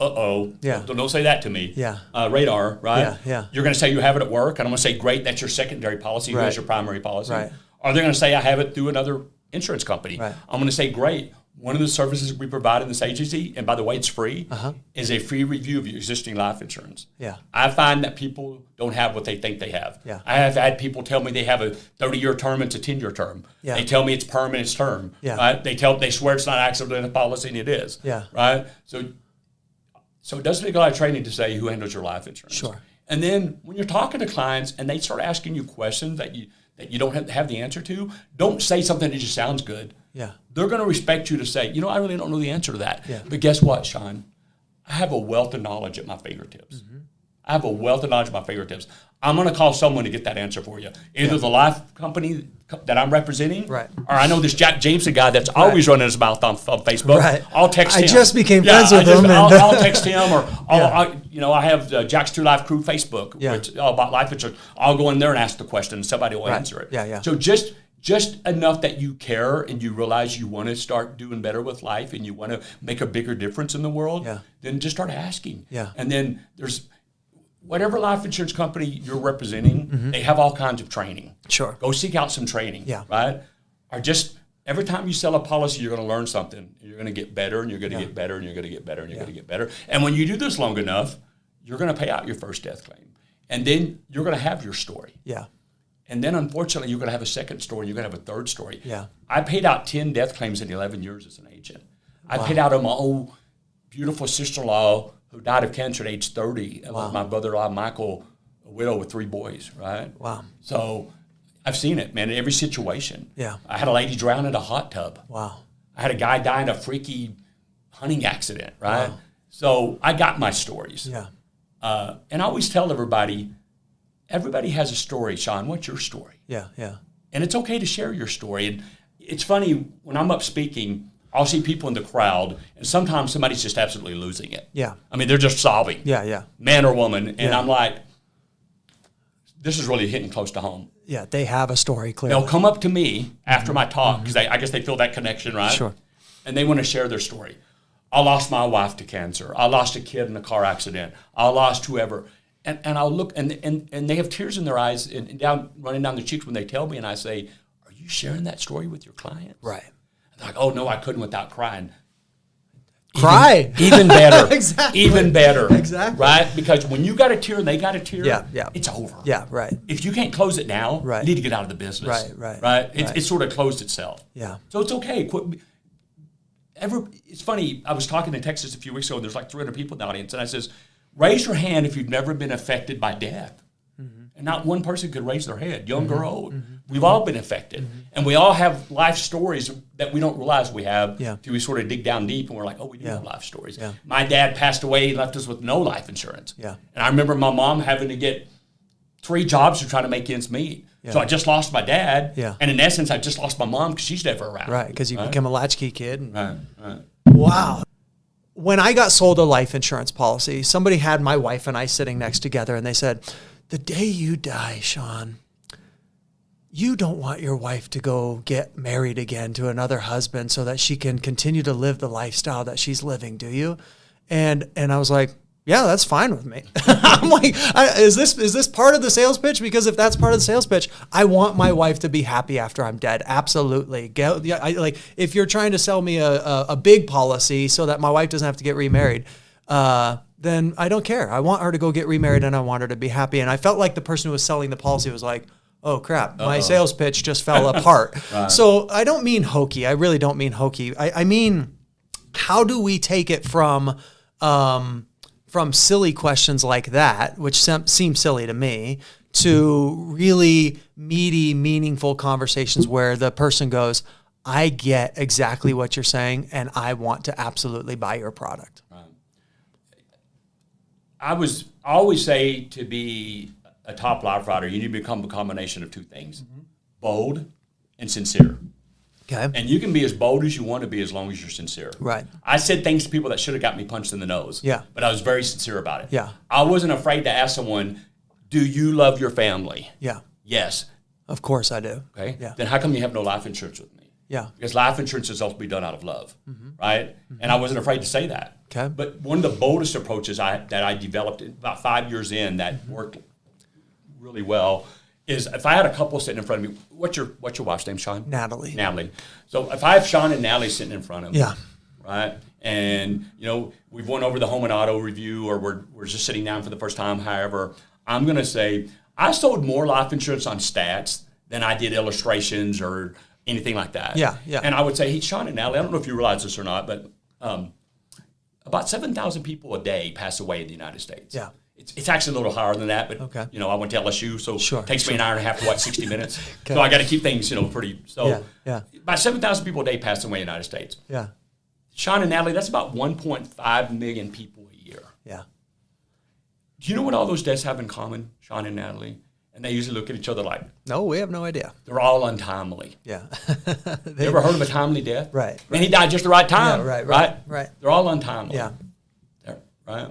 S1: Yeah.
S2: Don't say that to me.
S1: Yeah.
S2: Radar, right?
S1: Yeah, yeah.
S2: You're going to say you have it at work, and I'm going to say, great, that's your secondary policy. Who
S1: Right.
S2: has your primary policy?
S1: Right.
S2: Or they're going to say, I have it through another insurance company.
S1: Right.
S2: I'm going to say, great. One of the services we provide in this agency, and by the way, it's free, is a free review of your existing life insurance.
S1: Yeah.
S2: I find that people don't have what they think they have.
S1: Yeah.
S2: I have had people tell me they have a 30-year term, it's a 10-year term.
S1: Yeah.
S2: They tell me it's permanent, it's term.
S1: Yeah.
S2: Right? They swear it's not accident in the policy, and it is.
S1: Yeah.
S2: Right? So it doesn't take a lot of training to say who handles your life insurance.
S1: Sure.
S2: And then when you're talking to clients and they start asking you questions that you don't have the answer to, don't say something that just sounds good.
S1: Yeah.
S2: They're going to respect you to say, I really don't know the answer to that.
S1: Yeah.
S2: But guess what, Sean? I have a wealth of knowledge at my fingertips. I have a wealth of knowledge at my fingertips. I'm going to call someone to get that answer for you. Either the life company that I'm representing,
S1: Right.
S2: or I know this Jack Jameson guy that's always running his mouth on Facebook.
S1: Right.
S2: I'll text him.
S1: I just became friends with him.
S2: I'll text him, or I have Jack's True Life Crew Facebook,
S1: Yeah.
S2: which all about life insurance. I'll go in there and ask the question, and somebody will answer it.
S1: Yeah, yeah.
S2: So just enough that you care and you realize you want to start doing better with life and you want to make a bigger difference in the world, then just start asking.
S1: Yeah.
S2: And then there's whatever life insurance company you're representing, they have all kinds of training.
S1: Sure.
S2: Go seek out some training,
S1: Yeah.
S2: right? Or just every time you sell a policy, you're going to learn something. You're going to get better, and you're going to get better, and you're going to get better, and you're going to get better. And when you do this long enough, you're going to pay out your first death claim. And then you're going to have your story.
S1: Yeah.
S2: And then, unfortunately, you're going to have a second story. You're going to have a third story.
S1: Yeah.
S2: I paid out 10 death claims in 11 years as an agent. I paid out on my old beautiful sister-in-law who died of cancer at age 30.
S1: Wow.
S2: My brother-in-law, Michael, a widow with 3 boys, right?
S1: Wow.
S2: So I've seen it, man, in every situation.
S1: Yeah.
S2: I had a lady drown in a hot tub.
S1: Wow.
S2: I had a guy die in a freaky hunting accident, right?
S1: Wow.
S2: So I got my stories.
S1: Yeah.
S2: And I always tell everybody has a story, Sean. What's your story?
S1: Yeah. Yeah.
S2: And it's okay to share your story. And it's funny, when I'm up speaking, I'll see people in the crowd, and sometimes somebody's just absolutely losing it.
S1: Yeah.
S2: I mean, they're just sobbing.
S1: Yeah. Yeah.
S2: Man or woman. And
S1: Yeah.
S2: I'm like, this is really hitting close to home.
S1: Yeah. They have a story, clearly.
S2: They'll come up to me after my talk, because I guess they feel that connection, right?
S1: Sure.
S2: And they want to share their story. I lost my wife to cancer. I lost a kid in a car accident. I lost whoever. And I'll look, and they have tears in their eyes and running down their cheeks when they tell me, and I say, are you sharing that story with your clients?
S1: Right.
S2: And they're like, oh, no, I couldn't without crying.
S1: Cry.
S2: Even better.
S1: Exactly.
S2: Even better.
S1: Exactly.
S2: Right? Because when you got a tear and they got a tear,
S1: Yeah.
S2: it's over.
S1: Yeah. Right.
S2: If you can't close it now,
S1: Right.
S2: you need to get out of the business.
S1: Right.
S2: It's sort of closed itself.
S1: Yeah.
S2: So it's okay. It's funny, I was talking in Texas a few weeks ago, and there's like 300 people in the audience, and I says, raise your hand if you've never been affected by death. And not one person could raise their hand, young or old. We've all been affected. And we all have life stories that we don't realize we have till we sort of dig down deep and we're like, oh, we do have life stories.
S1: Yeah.
S2: My dad passed away and left us with no life insurance.
S1: Yeah.
S2: And I remember my mom having to get 3 jobs to try to make ends meet.
S1: Yeah.
S2: So I just lost my dad.
S1: Yeah.
S2: And in essence, I just lost my mom because she's never around.
S1: Right. Because you become a latchkey kid. And,
S2: Right.
S1: wow. When I got sold a life insurance policy, somebody had my wife and I sitting next together, and they said, the day you die, Sean, you don't want your wife to go get married again to another husband so that she can continue to live the lifestyle that she's living, do you? And I was like, Yeah, that's fine with me. I'm like, is this part of the sales pitch? Because if that's part of the sales pitch, I want my wife to be happy after I'm dead. Absolutely. If you're trying to sell me a big policy so that my wife doesn't have to get remarried, then I don't care. I want her to go get remarried and I want her to be happy. And I felt like the person who was selling the policy was like, oh crap, my sales pitch just fell apart. Right. So I don't mean hokey. I really don't mean hokey. I mean, how do we take it from silly questions like that, which seem silly to me, to really meaty, meaningful conversations where the person goes, I get exactly what you're saying and I want to absolutely buy your product. Right.
S2: I always say to be a top life writer, you need to become a combination of two things, bold and sincere.
S1: Okay.
S2: And you can be as bold as you want to be as long as you're sincere.
S1: Right.
S2: I said things to people that should have got me punched in the nose.
S1: Yeah.
S2: But I was very sincere about it.
S1: Yeah.
S2: I wasn't afraid to ask someone, do you love your family?
S1: Yeah.
S2: Yes.
S1: Of course I do.
S2: Okay.
S1: Yeah.
S2: Then how come you have no life insurance with me?
S1: Yeah.
S2: Because life insurance is supposed to be done out of love, right? And I wasn't afraid to say that.
S1: Okay.
S2: But one of the boldest approaches that I developed about 5 years in that worked really well is if I had a couple sitting in front of me, what's your wife's name, Sean?
S1: Natalie.
S2: Natalie. So if I have Sean and Natalie sitting in front of me,
S1: yeah,
S2: right, and we've went over the home and auto review, or we're just sitting down for the first time. However, I'm going to say I sold more life insurance on stats than I did illustrations or anything like that.
S1: Yeah, yeah.
S2: And I would say, hey, Sean and Natalie, I don't know if you realize this or not, but about 7,000 people a day pass away in the United States.
S1: Yeah.
S2: It's actually a little higher than that, but
S1: okay.
S2: I went to LSU, so it takes me an hour and a half to watch 60 minutes.
S1: Okay.
S2: So I got to keep things, pretty. So
S1: yeah.
S2: About 7,000 people a day pass away in the United States.
S1: Yeah.
S2: Sean and Natalie, that's about 1.5 million people a year.
S1: Yeah.
S2: Do you know what all those deaths have in common, Sean and Natalie? And they usually look at each other like,
S1: no, we have no idea.
S2: They're all untimely.
S1: Yeah.
S2: You ever heard of a timely death?
S1: Right.
S2: And he died just the right time.
S1: Yeah, right.
S2: They're all untimely.
S1: Yeah.
S2: Right?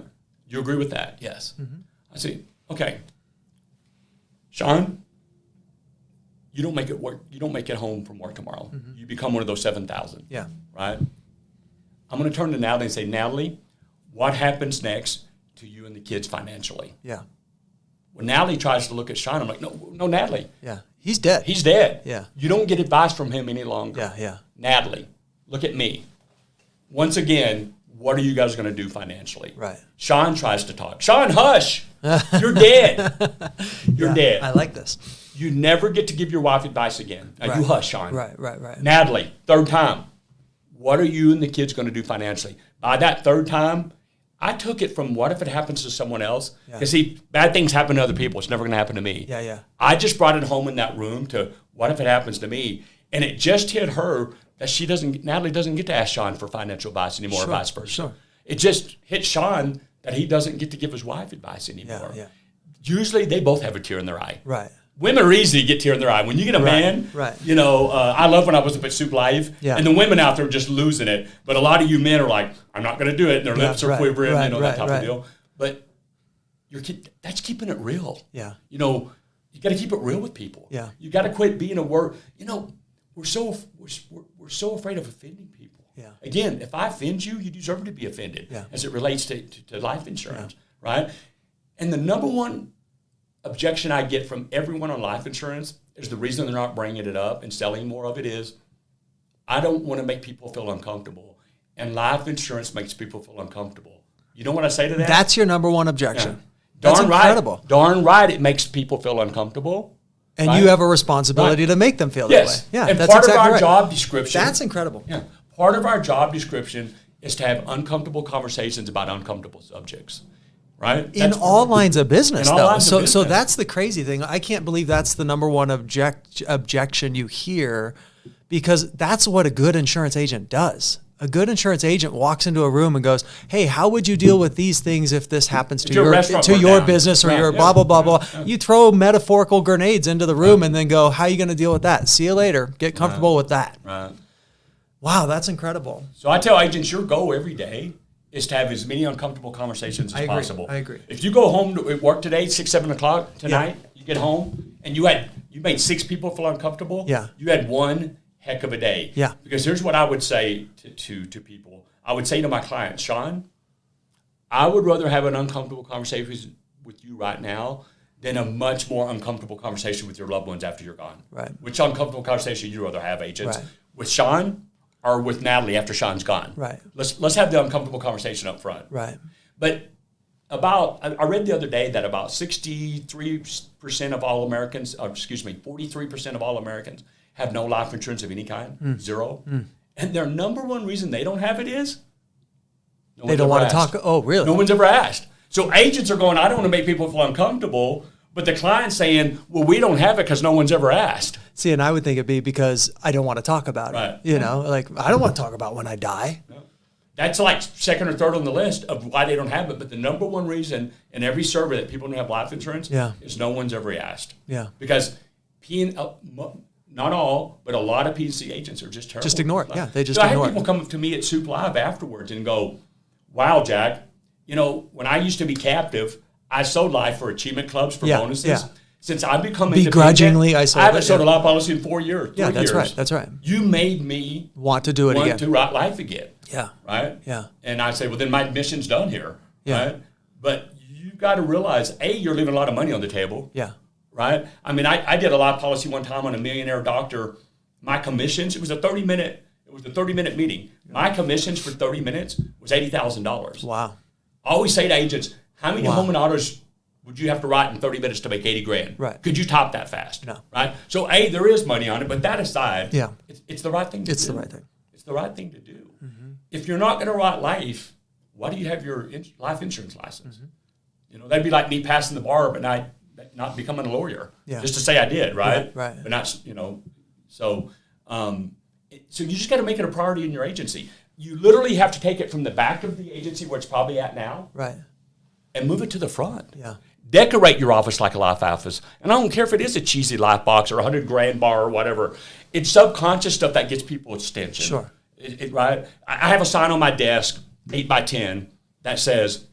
S2: You agree with that? Yes.
S1: Mm-hmm.
S2: I see. Okay. Sean, you don't make it work. You don't make it home from work tomorrow. Mm-hmm. You become one of those 7,000.
S1: Yeah.
S2: Right? I'm going to turn to Natalie and say, Natalie, what happens next to you and the kids financially?
S1: Yeah.
S2: When Natalie tries to look at Sean, I'm like, no, Natalie.
S1: Yeah. He's dead.
S2: He's dead.
S1: Yeah.
S2: You don't get advice from him any longer.
S1: Yeah.
S2: Natalie, look at me. Once again, what are you guys going to do financially?
S1: Right.
S2: Sean tries to talk. Sean, hush. You're dead. You're dead.
S1: I like this.
S2: You never get to give your wife advice again. Now, you hush, Sean.
S1: Right.
S2: Natalie, third time. What are you and the kids going to do financially? By that third time, I took it from what if it happens to someone else? Because see, bad things happen to other people. It's never going to happen to me.
S1: Yeah.
S2: I just brought it home in that room to what if it happens to me? And it just hit her that Natalie doesn't get to ask Sean for financial advice anymore, or vice versa.
S1: Sure.
S2: It just hit Sean that he doesn't get to give his wife advice anymore.
S1: Yeah.
S2: Usually they both have a tear in their eye.
S1: Right.
S2: Women are easy to get tear in their eye. When you get a man, I love when I was up at Soup Live, and the women out there are just losing it. But a lot of you men are like, I'm not going to do it, and their lips are quivering, that type of deal. But that's keeping it real.
S1: Yeah.
S2: You got to keep it real with people.
S1: Yeah.
S2: You got to quit being a word. We're so afraid of offending people.
S1: Yeah.
S2: Again, if I offend you, you deserve to be offended as it relates to life insurance, right? And the number one objection I get from everyone on life insurance is the reason they're not bringing it up and selling more of it is I don't want to make people feel uncomfortable, and life insurance makes people feel uncomfortable. You know what I say to that?
S1: That's your number one objection.
S2: Yeah.
S1: That's incredible.
S2: Darn right, it makes people feel uncomfortable.
S1: And you have a responsibility to make them feel that way. Yeah,
S2: and
S1: that's
S2: part
S1: exactly
S2: of our
S1: right.
S2: job description.
S1: That's incredible.
S2: Yeah. Part of our job description is to have uncomfortable conversations about uncomfortable subjects. Right?
S1: In all lines of business, though. So
S2: business.
S1: that's the crazy thing. I can't believe that's the number one objection you hear, because that's what a good insurance agent does. A good insurance agent walks into a room and goes, hey, how would you deal with these things if this happens to your business or your blah, blah, blah, blah. Yeah. You throw metaphorical grenades into the room and then go, how are you going to deal with that? See you later. Get comfortable with that.
S2: Right.
S1: Wow, that's incredible.
S2: So I tell agents, your goal every day is to have as many uncomfortable conversations as possible.
S1: I agree.
S2: If you go home to work today, 6, 7 o'clock tonight, you get home and you made 6 people feel uncomfortable.
S1: Yeah.
S2: You had one heck of a day.
S1: Yeah.
S2: Because here's what I would say to people. I would say to my clients, Sean, I would rather have an uncomfortable conversation with you right now than a much more uncomfortable conversation with your loved ones after you're gone.
S1: Right.
S2: Which uncomfortable conversation you'd rather have, agents?
S1: Right.
S2: With Sean or with Natalie after Sean's gone?
S1: Right.
S2: Let's have the uncomfortable conversation up front.
S1: Right.
S2: But I read the other day that about 63% of all Americans, 43% of all Americans have no life insurance of any kind, zero. And their number one reason they don't have it is
S1: they don't want to talk. Oh, really?
S2: No one's ever asked. So agents are going, I don't want to make people feel uncomfortable, but the client's saying, well, we don't have it because no one's ever asked.
S1: See, and I would think it'd be because I don't want to talk about it. You know, like I don't want to talk about when I die.
S2: No. That's like second or third on the list of why they don't have it. But the number one reason in every survey that people don't have life insurance is no one's ever asked.
S1: Yeah.
S2: Because not all, but a lot of P&C agents are just terrible.
S1: Just ignore it. Yeah, they just
S2: so
S1: ignore it.
S2: I had people come up to me at Soup Live afterwards and go, wow, Jack, you know, when I used to be captive, I sold life for achievement clubs, for bonuses.
S1: Yeah.
S2: Since I've become
S1: begrudgingly, I
S2: haven't sold a life policy in 4 years.
S1: Yeah, that's right. That's right.
S2: You made me
S1: want to do it again.
S2: Want to write life again.
S1: Yeah.
S2: Right?
S1: Yeah.
S2: And I say, well, then my mission's done here.
S1: Yeah.
S2: Right? But you've got to realize, A, you're leaving a lot of money on the table.
S1: Yeah.
S2: Right? I mean, I did a life policy one time on a millionaire doctor. My commissions, it was a 30-minute meeting. My commissions for 30 minutes was $80,000.
S1: Wow.
S2: I always say to agents, how many home and autos would you have to write in 30 minutes to make 80 grand?
S1: Right.
S2: Could you top that fast?
S1: No.
S2: Right? So A, there is money on it, but that aside, it's the right thing to do.
S1: It's the right thing.
S2: It's the right thing to do. Mm-hmm. If you're not going to write life, why do you have your life insurance license? Mm-hmm. You know, that'd be like me passing the bar, but not becoming a lawyer.
S1: Yeah.
S2: Just to say I did, right?
S1: Right.
S2: But not, you know, so you just got to make it a priority in your agency. You literally have to take it from the back of the agency where it's probably at now.
S1: Right.
S2: And move it to the front.
S1: Yeah.
S2: Decorate your office like a life office. And I don't care if it is a cheesy life box or a $100,000 bar or whatever. It's subconscious stuff that gets people attention.
S1: Sure.
S2: Right? I have a sign on my desk, 8 by 10, that says,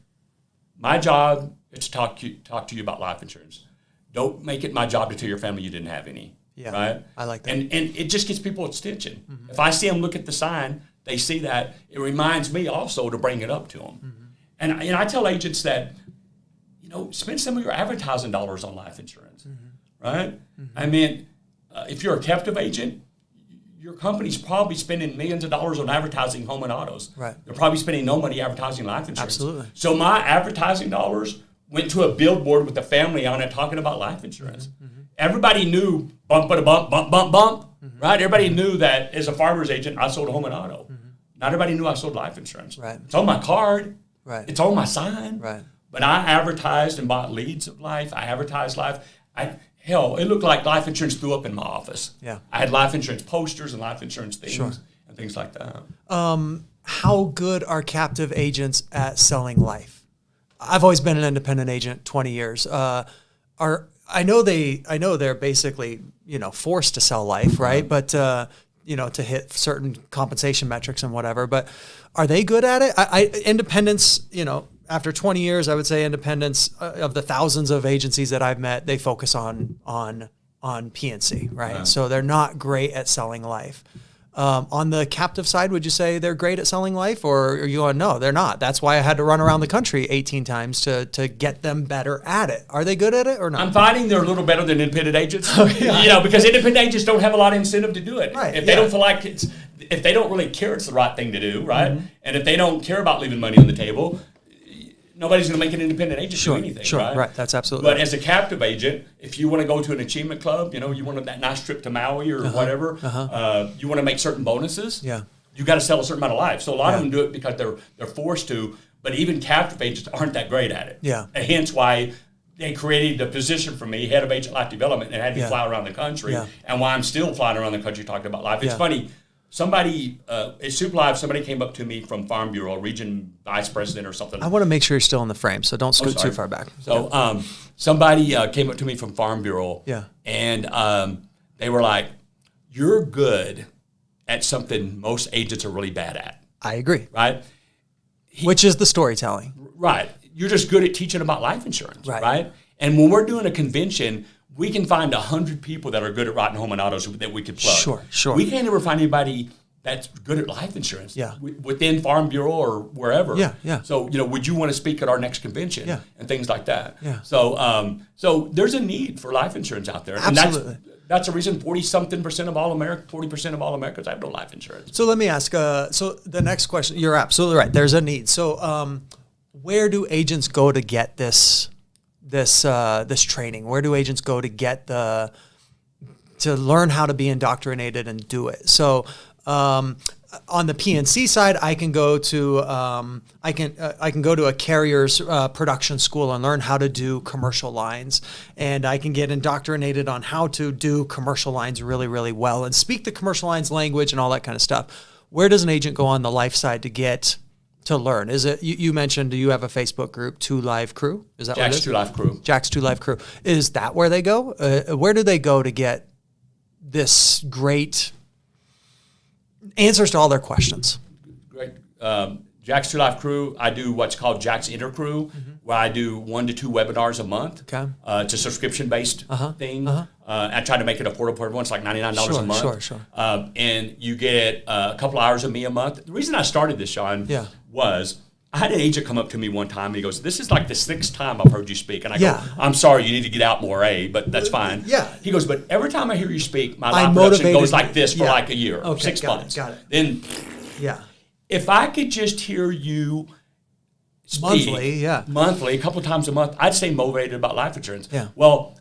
S2: my job is to talk to you about life insurance. Don't make it my job to tell your family you didn't have any.
S1: Yeah.
S2: Right?
S1: I like that.
S2: And it just gets people's attention. Mm-hmm. If I see them look at the sign, they see that, it reminds me also to bring it up to them. Mm-hmm. And I tell agents that, you know, spend some of your advertising dollars on life insurance, right? Mm-hmm. I mean, if you're a captive agent, your company's probably spending millions of dollars on advertising home and autos.
S1: Right.
S2: They're probably spending no money advertising life insurance.
S1: Absolutely.
S2: So my advertising dollars went to a billboard with a family on it talking about life insurance. Mm-hmm. Everybody knew bump, mm-hmm. right? Everybody knew that as a farmer's agent, I sold a home and auto. Mm-hmm. Not everybody knew I sold life insurance.
S1: Right.
S2: It's on my card.
S1: Right.
S2: It's on my sign.
S1: Right.
S2: But I advertised and bought leads of life. I advertised life. It looked like life insurance threw up in my office.
S1: Yeah.
S2: I had life insurance posters and life insurance things and things like that.
S1: How good are captive agents at selling life? I've always been an independent agent, 20 years. I know they're basically, you know, forced to sell life, right? But you know, to hit certain compensation metrics and whatever. But are they good at it? Independents, you know, after 20 years, I would say independents of the thousands of agencies that I've met, they focus on P&C, right?
S2: Yeah.
S1: So they're not great at selling life. On the captive side, would you say they're great at selling life, or are you going, no, they're not? That's why I had to run around the country 18 times to get them better at it. Are they good at it or not?
S2: I'm finding they're a little better than independent agents.
S1: Oh, yeah.
S2: You know, because independent agents don't have a lot of incentive to do it.
S1: Right,
S2: If they don't feel like if they don't really care it's the right thing to do, right? Mm-hmm. And if they don't care about leaving money on the table, nobody's going to make an independent agent do anything, right?
S1: That's absolutely
S2: But
S1: right.
S2: as a captive agent, if you want to go to an achievement club, you know, you want that nice trip to Maui or whatever, you want to make certain bonuses, you got to sell a certain amount of life. So a lot of them do it because they're forced to, but even captive agents aren't that great at it.
S1: Yeah.
S2: And hence why they created a position for me, head of agent life development, and had me fly around the country, and why I'm still flying around the country talking about life. It's funny. Somebody at Soup Live, somebody came up to me from Farm Bureau, region vice president or something.
S1: I want to make sure you're still in the frame, so don't scoot too far back.
S2: So somebody came up to me from Farm Bureau, and they were like, "You're good at something most agents are really bad at."
S1: I agree.
S2: Right?
S1: Which is the storytelling.
S2: Right. You're just good at teaching about life insurance, right? And when we're doing a convention, we can find 100 people that are good at writing home and autos that we could plug.
S1: Sure.
S2: We can't ever find anybody that's good at life insurance.
S1: Yeah.
S2: Within Farm Bureau or wherever.
S1: Yeah, yeah.
S2: So, would you want to speak at our next convention?
S1: Yeah.
S2: And things like that.
S1: Yeah.
S2: So there's a need for life insurance out there.
S1: Absolutely.
S2: And that's a reason 40% of all Americans have no life insurance.
S1: So let me ask, so the next question, you're absolutely right. There's a need. So where do agents go to get this training? Where do agents go to get to learn how to be indoctrinated and do it? So on the PNC side, I can go to I can go to a carrier's production school and learn how to do commercial lines, and I can get indoctrinated on how to do commercial lines really, really well and speak the commercial lines language and all that kind of stuff. Where does an agent go on the life side to learn? Is it you mentioned you have a Facebook group, 2 Live Crew? Is that
S2: Jack's
S1: what it is?
S2: 2 Live Crew.
S1: Jack's 2 Live Crew. Is that where they go? Where do they go to get this great answers to all their questions?
S2: Great. Jack's 2 Live Crew, I do what's called Jack's Inter Crew, where I do 1 to 2 webinars a month.
S1: Okay.
S2: It's a subscription-based thing. I try to make it affordable for everyone. It's like $99 a month.
S1: Sure.
S2: And you get a couple hours of me a month. The reason I started this, Sean, was I had an agent come up to me one time and he goes, "This is like the 6th time I've heard you speak." And I go, "I'm sorry, you need to get out more, but that's fine."
S1: Yeah.
S2: He goes, "But every time I hear you speak, my life production goes like this for like a year,
S1: Okay,
S2: 6 months.
S1: Got it.
S2: Then if I could just hear you speak monthly, a couple of times a month, I'd stay motivated about life insurance."
S1: Yeah.
S2: Well,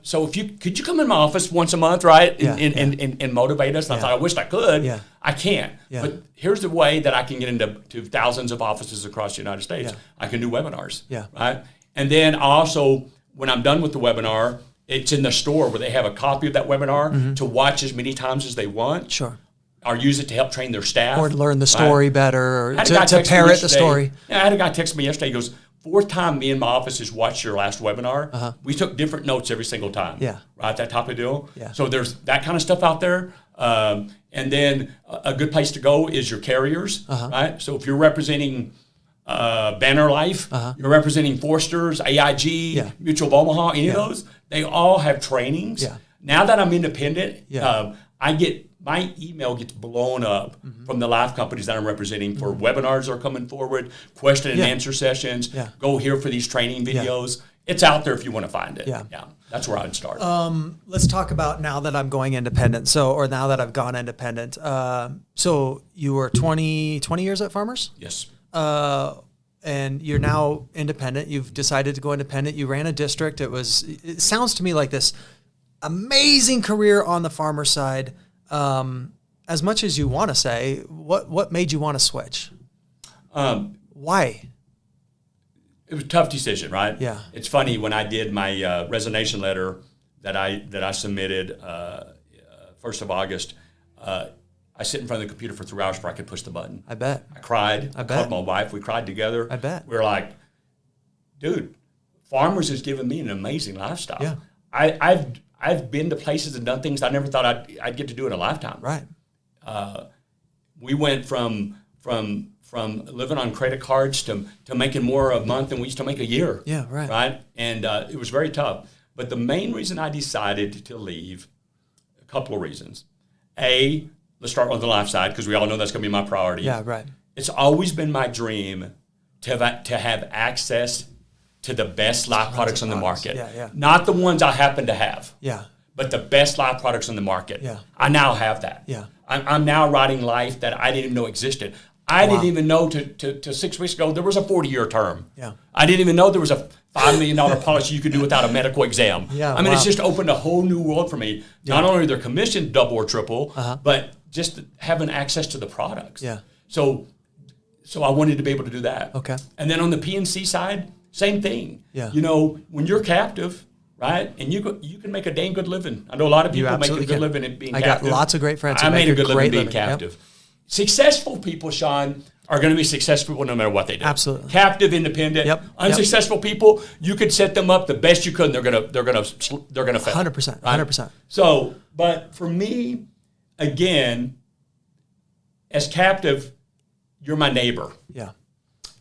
S2: so if you could come in my office once a month, right, and motivate us? And I thought, I wished I could.
S1: Yeah.
S2: I can't.
S1: Yeah.
S2: But here's the way that I can get into thousands of offices across the United States.
S1: Yeah.
S2: I can do webinars.
S1: Yeah.
S2: Right. And then I also, when I'm done with the webinar, it's in the store where they have a copy of that webinar to watch as many times as they want.
S1: Sure.
S2: Or use it to help train their staff.
S1: Or learn the story better, or to
S2: text me
S1: parrot the
S2: yesterday.
S1: story.
S2: Yeah, I had a guy text me yesterday. He goes, "4th time me and my offices watched your last webinar. We took different notes every single time."
S1: Yeah.
S2: Right, that type of deal.
S1: Yeah.
S2: So there's that kind of stuff out there. And then a good place to go is your carriers, right? So if you're representing Banner Life, you're representing Forsters, AIG, Mutual of Omaha, any of those, they all have trainings.
S1: Yeah.
S2: Now that I'm independent, my email gets blown up from the life companies that I'm representing for webinars that are coming forward, question and answer sessions.
S1: Yeah.
S2: Go here for these training videos. It's out there if you want to find it.
S1: Yeah.
S2: That's where I'd start.
S1: Let's talk about now that I'm going independent. Or now that I've gone independent. So you were 20 years at Farmers?
S2: Yes.
S1: And you're now independent. You've decided to go independent. You ran a district. It sounds to me like this amazing career on the farmer side. As much as you want to say, what made you want to switch? Why?
S2: It was a tough decision, right?
S1: Yeah.
S2: It's funny, when I did my resignation letter that I submitted 1st of August, I sit in front of the computer for 3 hours before I could push the button.
S1: I bet.
S2: I cried.
S1: I
S2: called my wife. We cried together.
S1: I bet.
S2: We were like, dude, Farmers has given me an amazing lifestyle.
S1: Yeah.
S2: I've been to places and done things I never thought I'd get to do in a lifetime.
S1: Right.
S2: We went from living on credit cards to making more a month than we used to make a year.
S1: Yeah, right.
S2: Right? And it was very tough. But the main reason I decided to leave, a couple of reasons. A, let's start on the life side, because we all know that's going to be my priority.
S1: Yeah, right.
S2: It's always been my dream to have access to the best life products on the market.
S1: Yeah.
S2: Not the ones I happen to have.
S1: Yeah.
S2: But the best life products on the market.
S1: Yeah.
S2: I now have that.
S1: Yeah.
S2: I'm now writing life that I didn't even know existed. I didn't even know to 6 weeks ago there was a 40-year term.
S1: Yeah.
S2: I didn't even know there was a $5 million policy you could do without a medical exam.
S1: Yeah,
S2: I mean, it's just opened a whole new world for me. Yeah. Not only their commission double or triple, but just having access to the products.
S1: Yeah.
S2: So I wanted to be able to do that.
S1: Okay.
S2: And then on the PNC side, same thing.
S1: Yeah.
S2: You know, when you're captive, right, and you can make a dang good living. I know a lot of people make a good living at being captive.
S1: I got lots of great friends who
S2: I
S1: make
S2: made a good living being
S1: living.
S2: captive.
S1: Yep.
S2: Successful people, Sean, are going to be successful no matter what they do.
S1: Absolutely.
S2: Captive, independent.
S1: Yep.
S2: Unsuccessful people, you could set them up the best you could, and they're going to fail.
S1: 100%.
S2: Right?
S1: 100%.
S2: So, but for me, again, as captive, you're my neighbor.
S1: Yeah.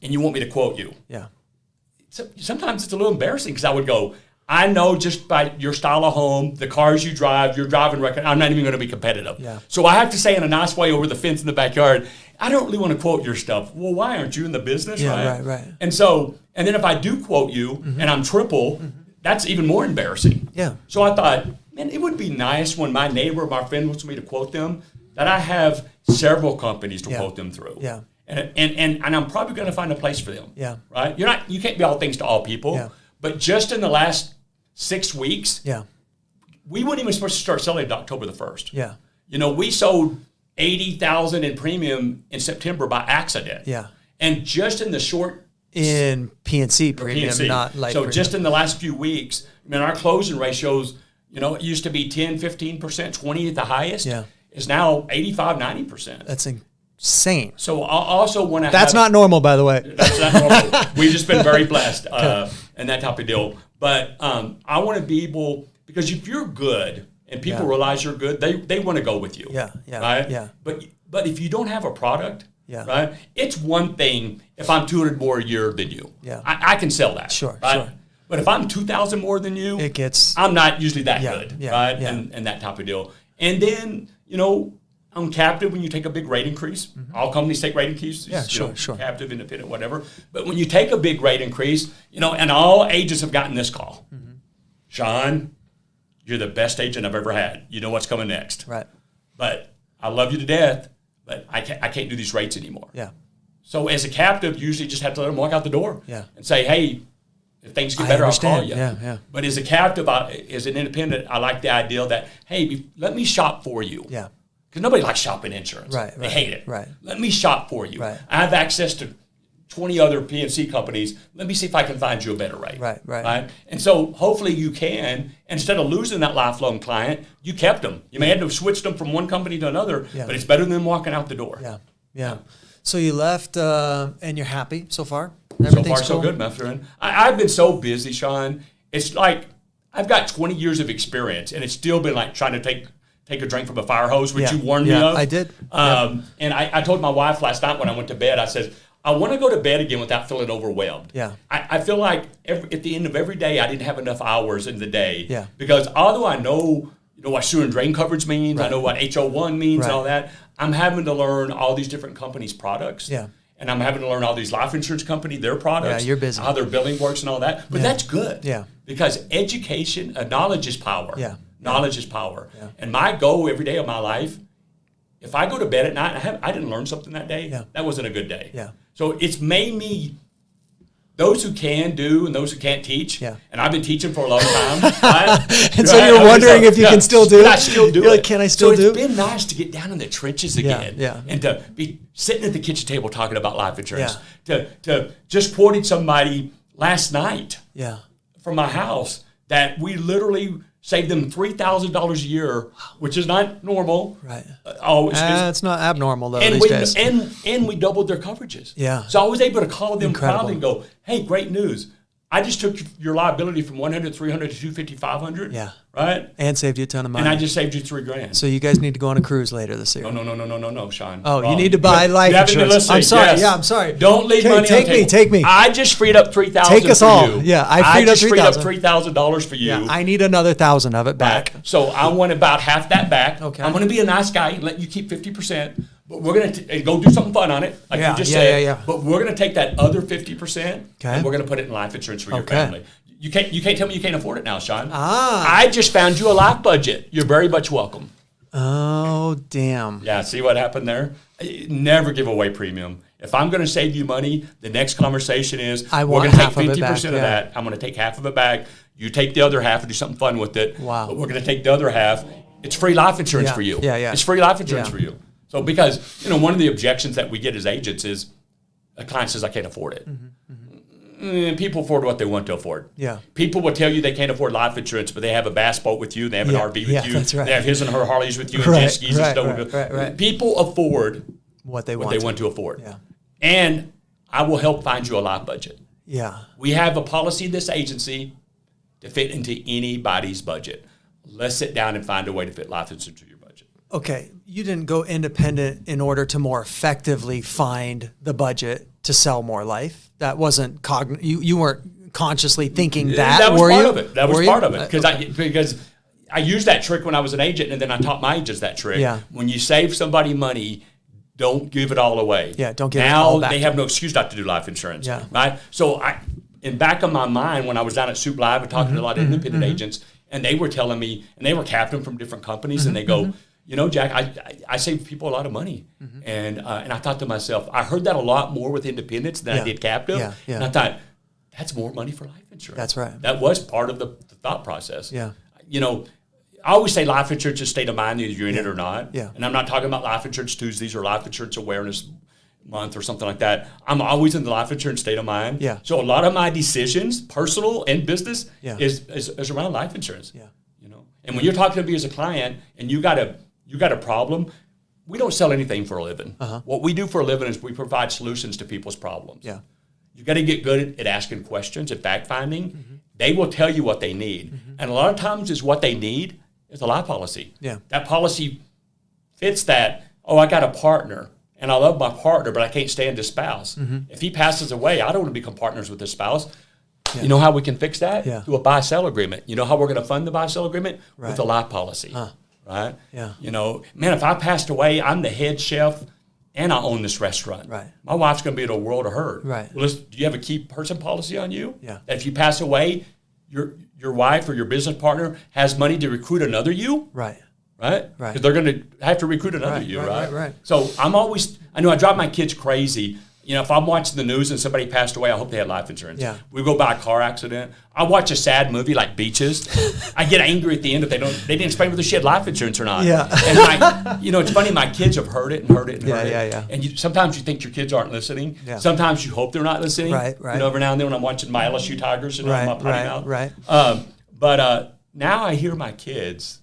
S2: And you want me to quote you.
S1: Yeah.
S2: So sometimes it's a little embarrassing because I would go, I know just by your style of home, the cars you drive, your driving record, I'm not even going to be competitive.
S1: Yeah.
S2: So I have to say in a nice way over the fence in the backyard, I don't really want to quote your stuff. Well, why aren't you in the business?
S1: Yeah, right.
S2: And so, and then if I do quote you and I'm triple, that's even more embarrassing.
S1: Yeah.
S2: So I thought, man, it would be nice when my neighbor or my friend wants me to quote them, that I have several companies to quote them through.
S1: Yeah.
S2: And I'm probably going to find a place for them.
S1: Yeah.
S2: Right? You can't be all things to all people.
S1: Yeah.
S2: But just in the last 6 weeks,
S1: Yeah.
S2: we weren't even supposed to start selling until October the 1st.
S1: Yeah.
S2: We sold 80,000 in premium in September by accident.
S1: Yeah.
S2: And just in the short
S1: In PNC premium,
S2: PNC.
S1: not life
S2: So
S1: premium.
S2: just in the last few weeks, our closing ratios, it used to be 10, 15%, 20 at the highest.
S1: Yeah.
S2: Is now 85, 90%.
S1: That's insane.
S2: So I also want to
S1: That's not normal, by the way.
S2: That's not normal. We've just been very blessed and that type of deal. But I want to be able, because if you're good and people realize you're good, they want to go with you.
S1: Yeah.
S2: Right?
S1: Yeah.
S2: But if you don't have a product,
S1: Yeah.
S2: right? It's one thing if I'm 200 more a year than you.
S1: Yeah.
S2: I can sell that.
S1: Sure,
S2: right?
S1: sure.
S2: But if I'm 2,000 more than you, I'm not usually that good.
S1: Yeah,
S2: Right?
S1: yeah.
S2: And that type of deal. And then, I'm captive when you take a big rate increase. All companies take rate increases.
S1: Yeah, sure.
S2: Captive, independent, whatever. But when you take a big rate increase, and all agents have gotten this call. Sean, you're the best agent I've ever had. You know what's coming next.
S1: Right.
S2: But I love you to death, but I can't do these rates anymore.
S1: Yeah.
S2: So as a captive, you usually just have to let them walk out the door.
S1: Yeah.
S2: And say, hey, if things get better, I'll call you.
S1: Yeah.
S2: But as a captive, as an independent, I like the idea that, hey, let me shop for you.
S1: Yeah.
S2: Because nobody likes shopping insurance.
S1: Right.
S2: They hate it.
S1: Right.
S2: Let me shop for you.
S1: Right.
S2: I have access to 20 other PNC companies. Let me see if I can find you a better rate.
S1: Right.
S2: And so hopefully you can, instead of losing that lifelong client, you kept them. You may have to have switched them from one company to another, but it's better than them walking out the door.
S1: Yeah. So you left and you're happy so far?
S2: So far, so good, my friend. I've been so busy, Sean. It's like I've got 20 years of experience, and it's still been like trying to take a drink from a fire hose, which you warned me of.
S1: I did.
S2: And I told my wife last night when I went to bed, I said, I want to go to bed again without feeling overwhelmed.
S1: Yeah.
S2: I feel like at the end of every day, I didn't have enough hours in the day.
S1: Yeah.
S2: Because although I know what sewer and drain coverage means, I know what HO1 means and all that, I'm having to learn all these different companies' products.
S1: Yeah.
S2: And I'm having to learn all these life insurance company, their products.
S1: Yeah, you're busy.
S2: How their billing works and all that. But that's good.
S1: Yeah.
S2: Because education, knowledge is power.
S1: Yeah.
S2: Knowledge is power.
S1: Yeah.
S2: And my goal every day of my life, if I go to bed at night and I didn't learn something that day, that wasn't a good day.
S1: Yeah.
S2: So it's made me, those who can do and those who can't teach, and I've been teaching for a long time.
S1: And so you're wondering if you can still do it?
S2: I still do
S1: You're
S2: it.
S1: like, can I still do it?
S2: So it's been nice to get down in the trenches again. And to be sitting at the kitchen table talking about life insurance. To just quoting somebody last night from my house that we literally saved them $3,000 a year, which is not normal.
S1: Right. It's not abnormal, though,
S2: and
S1: these days.
S2: And we doubled their coverages.
S1: Yeah.
S2: So I was able to call them
S1: Incredible.
S2: proudly and go, hey, great news. I just took your liability from 100, 300 to 250, 500.
S1: Yeah.
S2: Right?
S1: And saved you a ton of money.
S2: And I just saved you $3,000.
S1: So you guys need to go on a cruise later this year.
S2: No, Sean.
S1: Oh,
S2: Wrong.
S1: you need to buy life
S2: You haven't been
S1: insurance.
S2: listening.
S1: I'm sorry.
S2: Yes.
S1: Yeah, I'm sorry.
S2: Don't leave money on the table.
S1: Take me.
S2: I just freed up $3,000
S1: Take us
S2: for
S1: all.
S2: you.
S1: Yeah, I
S2: just freed up
S1: $3,000.
S2: $3,000 for you.
S1: Yeah, I need another 1,000 of it back.
S2: Right. So I want about half that back.
S1: Okay.
S2: I'm going to be a nice guy and let you keep 50%. But we're going to go do something fun on it, like you just said.
S1: Yeah.
S2: But we're going to take that other 50% and we're going to put it in life insurance for your family. You can't tell me you can't afford it now, Sean. I just found you a life budget. You're very much welcome.
S1: Oh, damn.
S2: Yeah, see what happened there? Never give away premium. If I'm going to save you money, the next conversation is we're going to take 50% of that. I'm going to take half of it back. You take the other half and do something fun with it.
S1: Wow.
S2: But we're going to take the other half. It's free life insurance for you.
S1: Yeah.
S2: It's free life insurance for you. So because, one of the objections that we get as agents is a client says, I can't afford it. People afford what they want to afford.
S1: Yeah.
S2: People will tell you they can't afford life insurance, but they have a bass boat with you, they have an RV with you,
S1: that's right.
S2: they have his and her Harleys with you, and jet skis and stuff.
S1: Right.
S2: People afford
S1: what they want
S2: to afford.
S1: Yeah.
S2: And I will help find you a life budget.
S1: Yeah.
S2: We have a policy in this agency to fit into anybody's budget. Let's sit down and find a way to fit life insurance into your budget.
S1: Okay, you didn't go independent in order to more effectively find the budget to sell more life. That wasn't you weren't consciously thinking that.
S2: That was
S1: were
S2: part
S1: you?
S2: of it. That
S1: Were
S2: was
S1: you?
S2: part of it because I used that trick when I was an agent, and then I taught my agents that trick.
S1: Yeah.
S2: When you save somebody money, don't give it all away.
S1: Yeah, don't give it all back.
S2: Now they have no excuse not to do life insurance.
S1: Yeah.
S2: Right. So in back of my mind, when I was down at Soup Live and talking to a lot of independent agents, and they were telling me, and they were captain from different companies, and they go, you know, Jack, I save people a lot of money, and I thought to myself, I heard that a lot more with independents than I did captive, and I thought that's more money for life insurance.
S1: That's right.
S2: That was part of the thought process.
S1: Yeah.
S2: You know, I always say life insurance is a state of mind, either you're in it or not.
S1: Yeah.
S2: And I'm not talking about Life Insurance Tuesdays or Life Insurance Awareness Month or something like that. I'm always in the life insurance state of mind.
S1: Yeah.
S2: So a lot of my decisions, personal and business,
S1: Yeah.
S2: is around life insurance.
S1: Yeah.
S2: You know, and when you're talking to me as a client and you got a problem, we don't sell anything for a living. What we do for a living is we provide solutions to people's problems.
S1: Yeah.
S2: You got to get good at asking questions, at fact finding. They will tell you what they need, and a lot of times is what they need is a life policy.
S1: Yeah.
S2: That policy fits that. Oh, I got a partner, and I love my partner, but I can't stand his spouse. If he passes away, I don't want to become partners with his spouse. You know how we can fix that?
S1: Yeah.
S2: Through a buy-sell agreement. You know how we're going to fund the buy-sell agreement?
S1: Right.
S2: With a life policy. Right?
S1: Yeah.
S2: You know, man, if I passed away, I'm the head chef and I own this restaurant.
S1: Right.
S2: My wife's going to be in a world of hurt.
S1: Right.
S2: Well, do you have a key person policy on you?
S1: Yeah.
S2: That if you pass away, your wife or your business partner has money to recruit another you?
S1: Right.
S2: Right?
S1: Right.
S2: Because they're going to have to recruit another
S1: Right,
S2: you,
S1: right,
S2: right?
S1: right.
S2: So I know I drive my kids crazy. You know, if I'm watching the news and somebody passed away, I hope they had life insurance.
S1: Yeah.
S2: We go by a car accident. I watch a sad movie like Beaches. I get angry at the end if they didn't explain whether she had life insurance or not.
S1: Yeah.
S2: And it's funny, my kids have heard it and heard it and heard it.
S1: Yeah.
S2: And sometimes you think your kids aren't listening.
S1: Yeah.
S2: Sometimes you hope they're not listening.
S1: Right.
S2: You know, every now and then when I'm watching my LSU Tigers and my potty mouth.
S1: Right.
S2: But now I hear my kids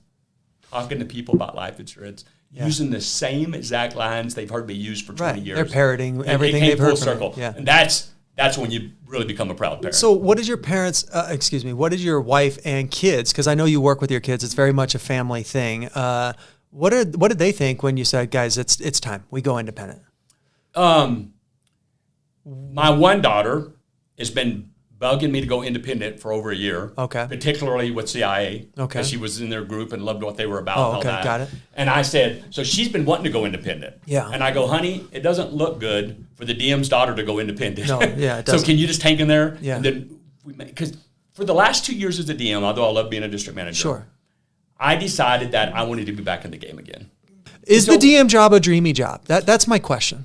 S2: talking to people about life insurance, using the same exact lines they've heard me use for 20 years.
S1: They're parroting everything
S2: it
S1: they've heard
S2: full
S1: from
S2: circle.
S1: me. Yeah.
S2: And that's when you really become a proud parent.
S1: So what is your parents, what is your wife and kids, because I know you work with your kids, it's very much a family thing. What did they think when you said, guys, it's time, we go independent?
S2: My one daughter has been bugging me to go independent for over a year.
S1: Okay.
S2: Particularly with CIA.
S1: Okay.
S2: Because she was in their group and loved what they were about.
S1: Oh,
S2: and all
S1: okay,
S2: that.
S1: got it.
S2: And I said, so she's been wanting to go independent.
S1: Yeah.
S2: And I go, honey, it doesn't look good for the DM's daughter to go independent.
S1: No, yeah, it
S2: So
S1: doesn't.
S2: can you just hang in there?
S1: Yeah.
S2: And then because for the last 2 years as a DM, although I love being a district manager,
S1: Sure.
S2: I decided that I wanted to be back in the game again.
S1: Is the DM job a dreamy job? That's my question.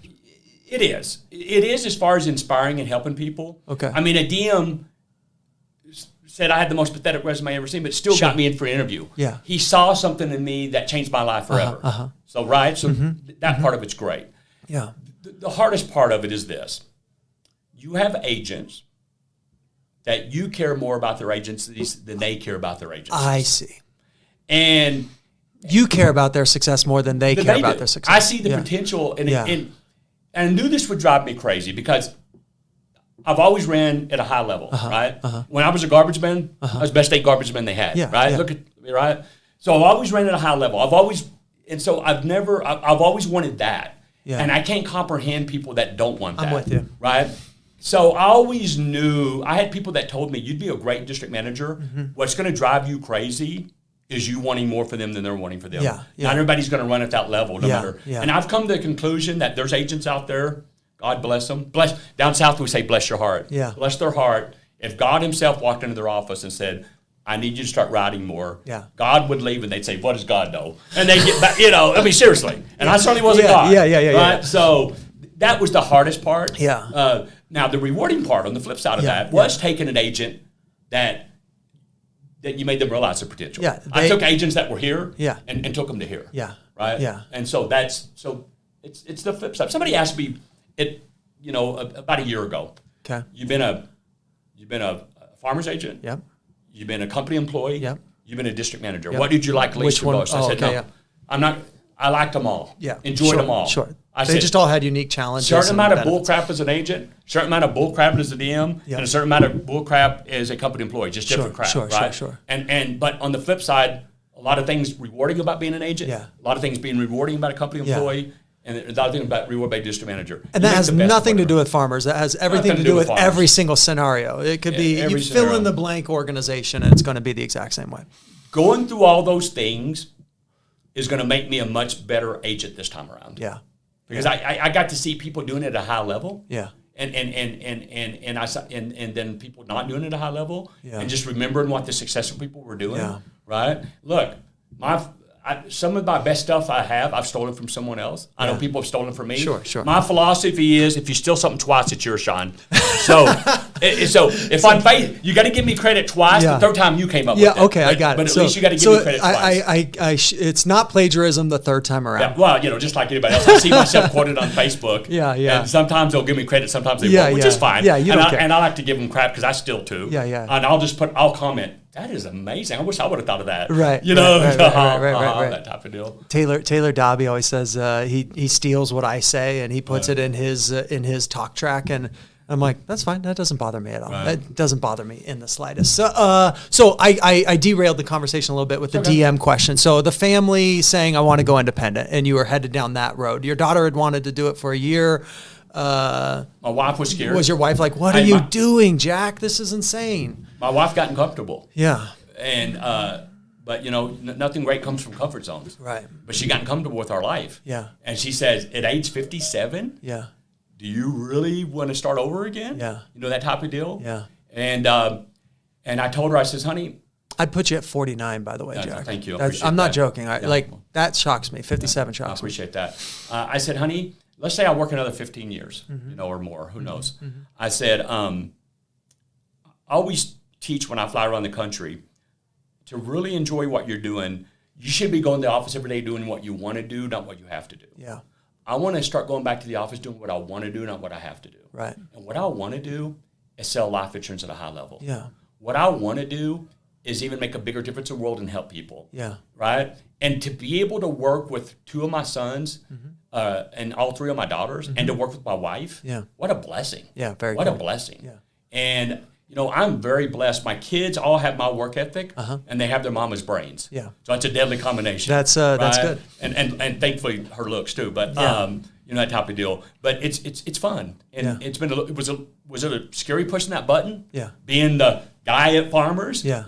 S2: It is. It is as far as inspiring and helping people.
S1: Okay.
S2: I mean, a DM said I had the most pathetic resume I ever seen, but still got me in for an interview.
S1: Yeah.
S2: He saw something in me that changed my life forever. So, right? So that part of it's great.
S1: Yeah.
S2: The hardest part of it is this. You have agents that you care more about their agencies than they care about their agencies.
S1: I see.
S2: And
S1: You care about their success more than they care about their success.
S2: I see the potential, and I knew this would drive me crazy because I've always ran at a high level, right? When I was a garbage man, I was the best state garbage man they had, right?
S1: Yeah.
S2: Look at right. So I've always ran at a high level. I've always wanted that, and I can't comprehend people that don't want that.
S1: I'm with you,
S2: right? So I always knew I had people that told me you'd be a great district manager. What's going to drive you crazy is you wanting more for them than they're wanting for them.
S1: Yeah.
S2: Not everybody's going to run at that level, no matter.
S1: Yeah.
S2: And I've come to the conclusion that there's agents out there, God bless them. Down south we say bless your heart.
S1: Yeah.
S2: Bless their heart. If God himself walked into their office and said, I need you to start writing more, God would leave and they'd say, what does God know? And they get back, seriously. And I certainly wasn't God. Right? So that was the hardest part.
S1: Yeah.
S2: Now the rewarding part on the flip side of that was taking an agent that you made them realize their potential.
S1: Yeah,
S2: I took agents that were here and took them to here.
S1: Yeah.
S2: Right?
S1: Yeah.
S2: And so it's the flip side. Somebody asked me about a year ago.
S1: Okay.
S2: You've been a farmer's agent.
S1: Yep.
S2: You've been a company employee.
S1: Yep.
S2: You've been a district manager.
S1: Yep.
S2: What did you like least
S1: Which one?
S2: or most? I said, no. I'm not. I liked them all.
S1: Yeah.
S2: Enjoyed them all.
S1: Sure.
S2: I
S1: They
S2: said,
S1: just all had unique challenges.
S2: certain amount of
S1: and
S2: bull
S1: benefits.
S2: crap as an agent, certain amount of bull crap as a DM,
S1: Yep.
S2: and a certain amount of bull crap as a company employee. Just different crap, right?
S1: Sure.
S2: But on the flip side, a lot of things rewarding about being an agent.
S1: Yeah.
S2: A lot of things being rewarding about a company employee. And the other thing about reward-based district manager.
S1: And that has nothing to do with farmers. That has everything to do with every single scenario. It could be you fill in the blank organization, and it's going to be the exact same way.
S2: Going through all those things is going to make me a much better agent this time around.
S1: Yeah.
S2: Because I got to see people doing it at a high level.
S1: Yeah.
S2: And then people not doing it at a high level.
S1: Yeah.
S2: And just remembering what the successful people were doing.
S1: Yeah.
S2: Right? Look, some of my best stuff I've stolen from someone else. I know people have stolen from me.
S1: Sure.
S2: My philosophy is, if you steal something twice, it's yours, Sean. So if I'm you got to give me credit twice.
S1: Yeah.
S2: The third time you came up with it.
S1: Yeah, okay, I got it.
S2: But at least you got to give me credit
S1: I
S2: twice.
S1: it's not plagiarism the third time around.
S2: Yeah, well, just like anybody else. I see myself quoted on Facebook.
S1: Yeah.
S2: And sometimes they'll give me credit, sometimes they won't, which is fine.
S1: Yeah, you don't care.
S2: And I like to give them crap because I steal too.
S1: Yeah.
S2: And I'll comment, that is amazing. I wish I would have thought of that.
S1: Right.
S2: Right.
S1: That
S2: type of deal.
S1: Taylor Dobby always says he steals what I say and he puts it in his talk track, and I'm like, that's fine. That doesn't bother me at all.
S2: Right.
S1: That doesn't bother me in the slightest. So I derailed the conversation a little bit with the DM question. So the family saying, I want to go independent, and you were headed down that road. Your daughter had wanted to do it for a year.
S2: My wife was scared.
S1: Was your wife like, what are you doing, Jack? This is insane.
S2: My wife got uncomfortable.
S1: Yeah.
S2: And, but nothing great comes from comfort zones.
S1: Right.
S2: But she got uncomfortable with our life.
S1: Yeah.
S2: And she says, at age 57,
S1: yeah,
S2: do you really want to start over again?
S1: Yeah.
S2: That type of deal?
S1: Yeah.
S2: And I told her, I says, honey.
S1: I'd put you at 49, by the way, Jack.
S2: Thank you.
S1: I'm not joking. That shocks me. 57 shocks me.
S2: I appreciate that. I said, honey, let's say I work another 15 years, or more. Who knows? Mm-hmm. I said, I always teach when I fly around the country to really enjoy what you're doing. You should be going to the office every day doing what you want to do, not what you have to do.
S1: Yeah.
S2: I want to start going back to the office doing what I want to do, not what I have to do.
S1: Right.
S2: And what I want to do is sell life insurance at a high level.
S1: Yeah.
S2: What I want to do is even make a bigger difference in the world and help people.
S1: Yeah.
S2: Right? And to be able to work with two of my sons and all three of my daughters and to work with my wife, what a blessing.
S1: Yeah, very
S2: What
S1: cool.
S2: a blessing.
S1: Yeah.
S2: And, I'm very blessed. My kids all have my work ethic and they have their mama's brains.
S1: Yeah.
S2: So it's a deadly combination.
S1: That's good.
S2: And thankfully her looks too, but that type of deal. But it's fun. And it's been was it a scary pushing that button?
S1: Yeah.
S2: Being the guy at Farmers?
S1: Yeah.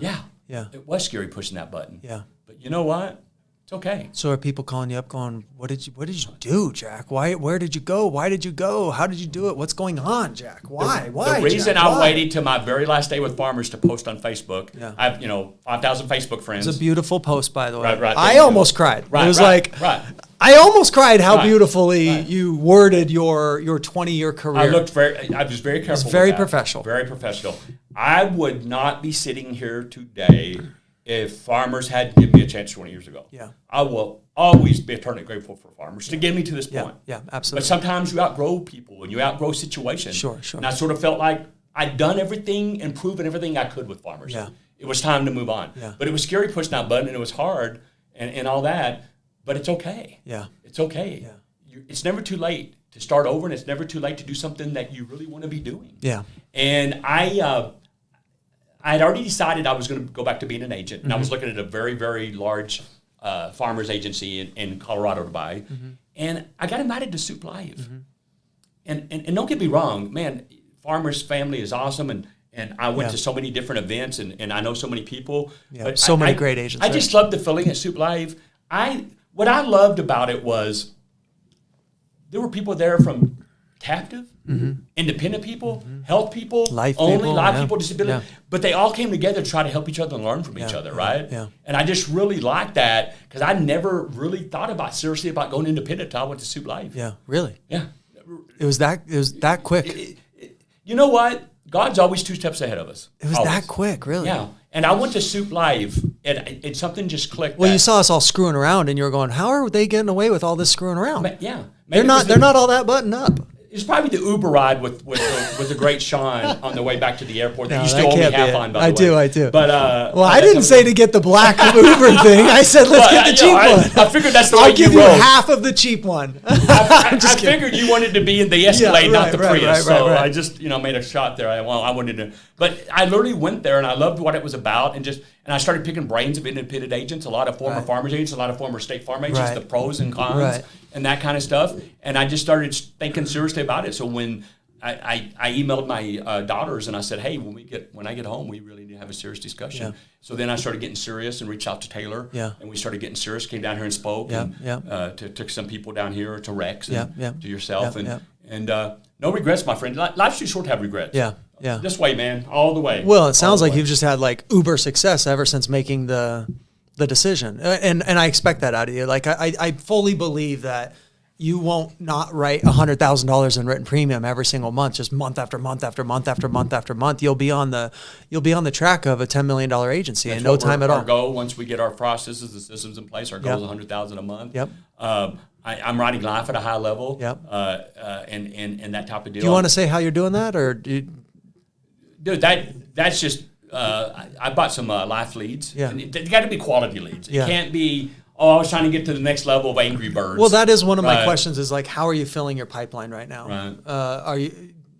S2: Yeah. It was scary pushing that button.
S1: Yeah.
S2: But you know what? It's okay.
S1: So are people calling you up going, what did you do, Jack? Where did you go? Why did you go? How did you do it? What's going on, Jack? Why?
S2: The reason
S1: Jack?
S2: I waited till my very last day with Farmers to post on Facebook.
S1: Yeah.
S2: I have, 5,000 Facebook friends.
S1: It's a beautiful post, by the way.
S2: Right.
S1: I almost cried. It was I almost cried how beautifully you worded your 20-year career.
S2: I was very careful.
S1: It's very
S2: with that.
S1: professional.
S2: Very professional. I would not be sitting here today if Farmers hadn't given me a chance 20 years ago.
S1: Yeah.
S2: I will always be eternally grateful for Farmers to get me to this point.
S1: Yeah, absolutely.
S2: But sometimes you outgrow people and you outgrow situations.
S1: Sure.
S2: And I sort of felt like I'd done everything and proven everything I could with Farmers.
S1: Yeah.
S2: It was time to move on.
S1: Yeah.
S2: But it was scary pushing that button and it was hard and all that. But it's okay.
S1: Yeah.
S2: It's okay.
S1: Yeah.
S2: It's never too late to start over, and it's never too late to do something that you really want to be doing.
S1: Yeah.
S2: And I had already decided I was going to go back to being an agent, and I was looking at a very, very large farmers agency in Colorado to buy, and I got invited to Soup Live. And don't get me wrong, man, Farmers family is awesome, and I went to so many different events, and I know so many people.
S1: Yeah.
S2: But
S1: So many great agents.
S2: I just loved the feeling at Soup Live. What I loved about it was there were people there from captive, independent people, health people,
S1: life
S2: people, disability.
S1: Yeah.
S2: But they all came together to try to help each other and learn from each other, right?
S1: Yeah.
S2: And I just really liked that because I never really thought seriously about going independent until I went to Soup Live.
S1: Yeah, really?
S2: Yeah.
S1: It was that quick.
S2: You know what? God's always 2 steps ahead of us.
S1: It was
S2: always.
S1: that quick, really.
S2: Yeah. And I went to Soup Live, and something just clicked.
S1: Well, you saw us all screwing around, and you were going, "How are they getting away with all this screwing around?"
S2: Yeah,
S1: they're not all that buttoned up.
S2: It's probably the Uber ride with the great Sean on the way back to the airport.
S1: No,
S2: you still owe me half on, by the way.
S1: I do.
S2: But
S1: I didn't say to get the black Uber thing. I said let's get the cheap one.
S2: I figured that's the way
S1: I'll give you
S2: roll.
S1: half of the cheap one.
S2: I figured you wanted to be in the Escalade, not the Prius.
S1: Right.
S2: I just made a shot there. I wanted to, but I literally went there and I loved what it was about, and and I started picking brains of independent agents, a lot of former farmers agents, a lot of former State Farm agents, the pros and cons and that kind of stuff. And I just started thinking seriously about it. So when I emailed my daughters and I said, hey, when I get home, we really need to have a serious discussion. Yeah. So then I started getting serious and reached out to Taylor. Yeah. And we started getting serious, came down here and spoke. Yeah. And, took some people down here to Rex and to yourself. And no regrets, my friend. Life's too short to have regrets. Yeah. Yeah. This way, man, all the way.
S1: Well, it sounds like you've just had like uber success ever since making the decision. And I expect that out of you. Like I fully believe that you won't not write $100,000 in written premium every single month, just month after month after month after month after month. You'll be on the track of a $10 million agency in no time at all.
S2: Our goal, once we get our processes, the systems in place, our goal is $100,000 a month. Yep. I'm writing life at a high level. Yep. And that type of deal.
S1: Do you want to say how you're doing that, or dude?
S2: That's just I bought some life leads. Yeah. And they got to be quality leads. It can't be. Oh, I was trying to get to the next level of Angry Birds.
S1: Well, that is one of my questions is like, how are you filling your pipeline right now? Right.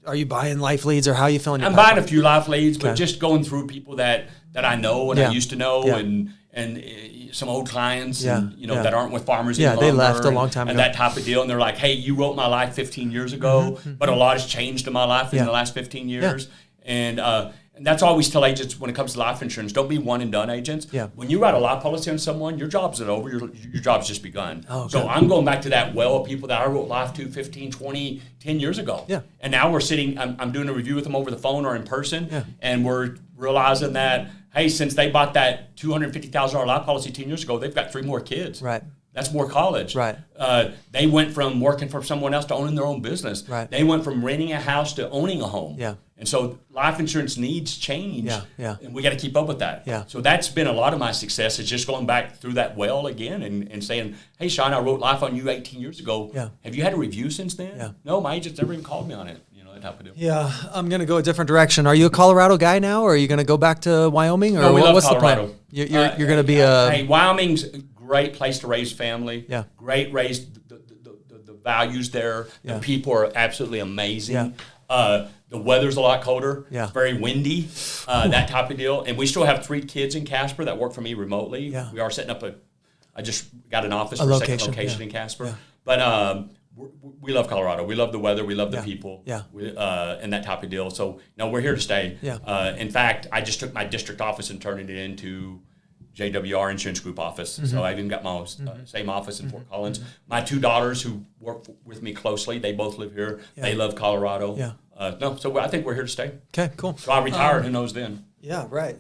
S1: Are you buying life leads, or how are you filling your pipeline?
S2: I'm buying a few life leads, but just going through people that I know and I used to know and some old clients and, that aren't with farmers any longer.
S1: They left a long time
S2: ago. And that type of deal. And they're like, hey, you wrote my life 15 years ago, but a lot has changed in my life in the last 15 years. Yeah. And that's all I always tell agents when it comes to life insurance. Don't be one and done agents. Yeah. When you write a life policy on someone, your job's not over. Your job's just begun. Oh, so I'm going back to that well of people that I wrote life to 15, 20, 10 years ago. Yeah. And now we're sitting, I'm doing a review with them over the phone or in person. Yeah. And we're realizing that, hey, since they bought that $250,000 life policy 10 years ago, they've got 3 more kids. Right. That's more college. Right. They went from working for someone else to owning their own business. Right. They went from renting a house to owning a home. Yeah. And so life insurance needs change. Yeah. Yeah. And we got to keep up with that. Yeah. So that's been a lot of my success, is just going back through that well again and saying, hey, Sean, I wrote life on you 18 years ago. Yeah. Have you had a review since then? Yeah. No, my agent's never even called me on it. That type of deal. Yeah. I'm going to go a different direction. Are you a Colorado guy now, or are you going to go back to Wyoming? Or no, we love
S1: what's
S2: Colorado.
S1: The plan? You're going to be a...
S2: Hey, Wyoming's a great place to raise family. Yeah. Great raise the values there. Yeah. The people are absolutely amazing. Yeah. The weather's a lot colder. Yeah. It's very windy, that type of deal. And we still have 3 kids in Casper that work for me remotely. Yeah. We are setting up I just got an office for a second location in Casper. Yeah. But we love Colorado. We love the weather. We love the people. Yeah. And that type of deal. So, no, we're here to stay. Yeah. In fact, I just took my district office and turned it into JWR Insurance Group office. Mm-hmm. So I even got my same office in Fort Collins. Mm-hmm. My 2 daughters who work with me closely, they both live here. Yeah. They love Colorado. Yeah. So I think we're here to stay.
S1: Okay, cool.
S2: So I retire, who knows then?
S1: Yeah, right.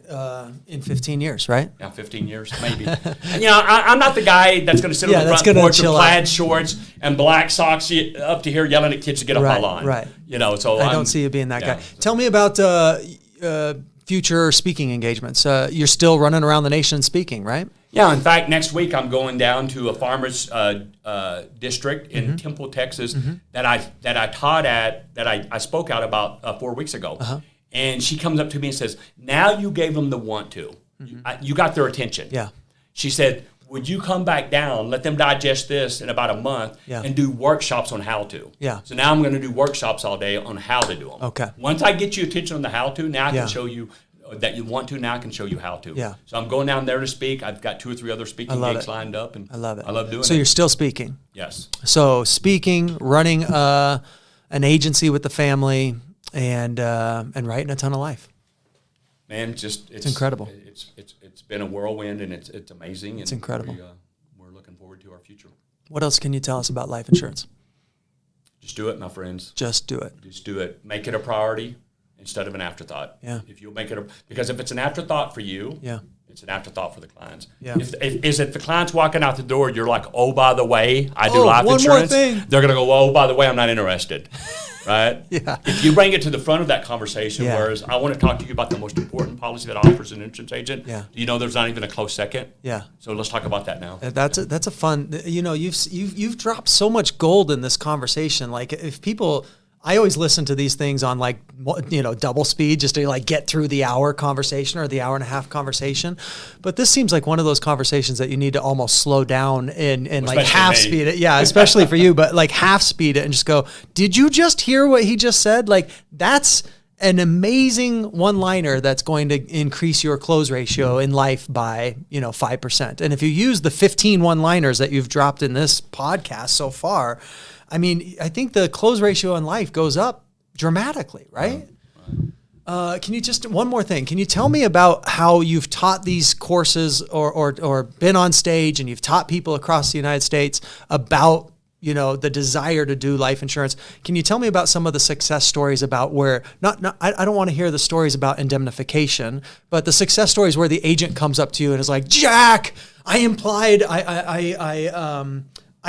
S1: In 15 years, right?
S2: Yeah, 15 years, maybe. And, I'm not the guy that's going to sit on the front porch with plaid shorts and black socks up to here yelling at kids to get off my lawn. Right. So
S1: I don't see you being that guy. Tell me about future speaking engagements. You're still running around the nation speaking, right?
S2: Yeah. In fact, next week I'm going down to a farmers district in Temple, Texas, that I taught at, that I spoke out about 4 weeks ago. Uh-huh. And she comes up to me and says, now you gave them the want to. You got their attention. Yeah. She said, would you come back down, let them digest this in about a month, and do workshops on how to? Yeah. So now I'm going to do workshops all day on how to do them. Okay. Once I get you attention on the how to, now I can show you that you want to, now I can show you how to. Yeah. So I'm going down there to speak. I've got 2 or 3 other speaking gigs lined up. And
S1: I love it.
S2: I love doing it.
S1: So you're still speaking?
S2: Yes.
S1: So speaking, running an agency with the family, and writing a ton of life.
S2: Man, it's incredible. It's been a whirlwind, and it's amazing.
S1: It's incredible.
S2: We're looking forward to our future.
S1: What else can you tell us about life insurance?
S2: Just do it, my friends.
S1: Just do it.
S2: Just do it. Make it a priority instead of an afterthought. Yeah. If you'll make it because if it's an afterthought for you, it's an afterthought for the clients. Yeah. If the client's walking out the door, you're like, oh, by the way, I do life insurance. More thing. They're gonna go, oh, by the way, I'm not interested. Right? Yeah. If you bring it to the front of that conversation, whereas I want to talk to you about the most important policy that offers an insurance agent, there's not even a close second. Yeah. So let's talk about that now.
S1: That's a fun. You've dropped so much gold in this conversation. Like if people. I always listen to these things on double speed just to get through the hour conversation or the hour and a half conversation. But this seems like one of those conversations that you need to almost slow down and half speed it. Yeah, especially for you, but half speed it and just go, did you just hear what he just said? That's an amazing one-liner that's going to increase your close ratio in life by, 5%. And if you use the 15 one-liners that you've dropped in this podcast so far, I mean, I think the close ratio in life goes up dramatically, right? Can you just, one more thing, can you tell me about how you've taught these courses or been on stage and you've taught people across the United States about, the desire to do life insurance? Can you tell me about some of the success stories about where, I don't want to hear the stories about indemnification, but the success stories where the agent comes up to you and is like, Jack, I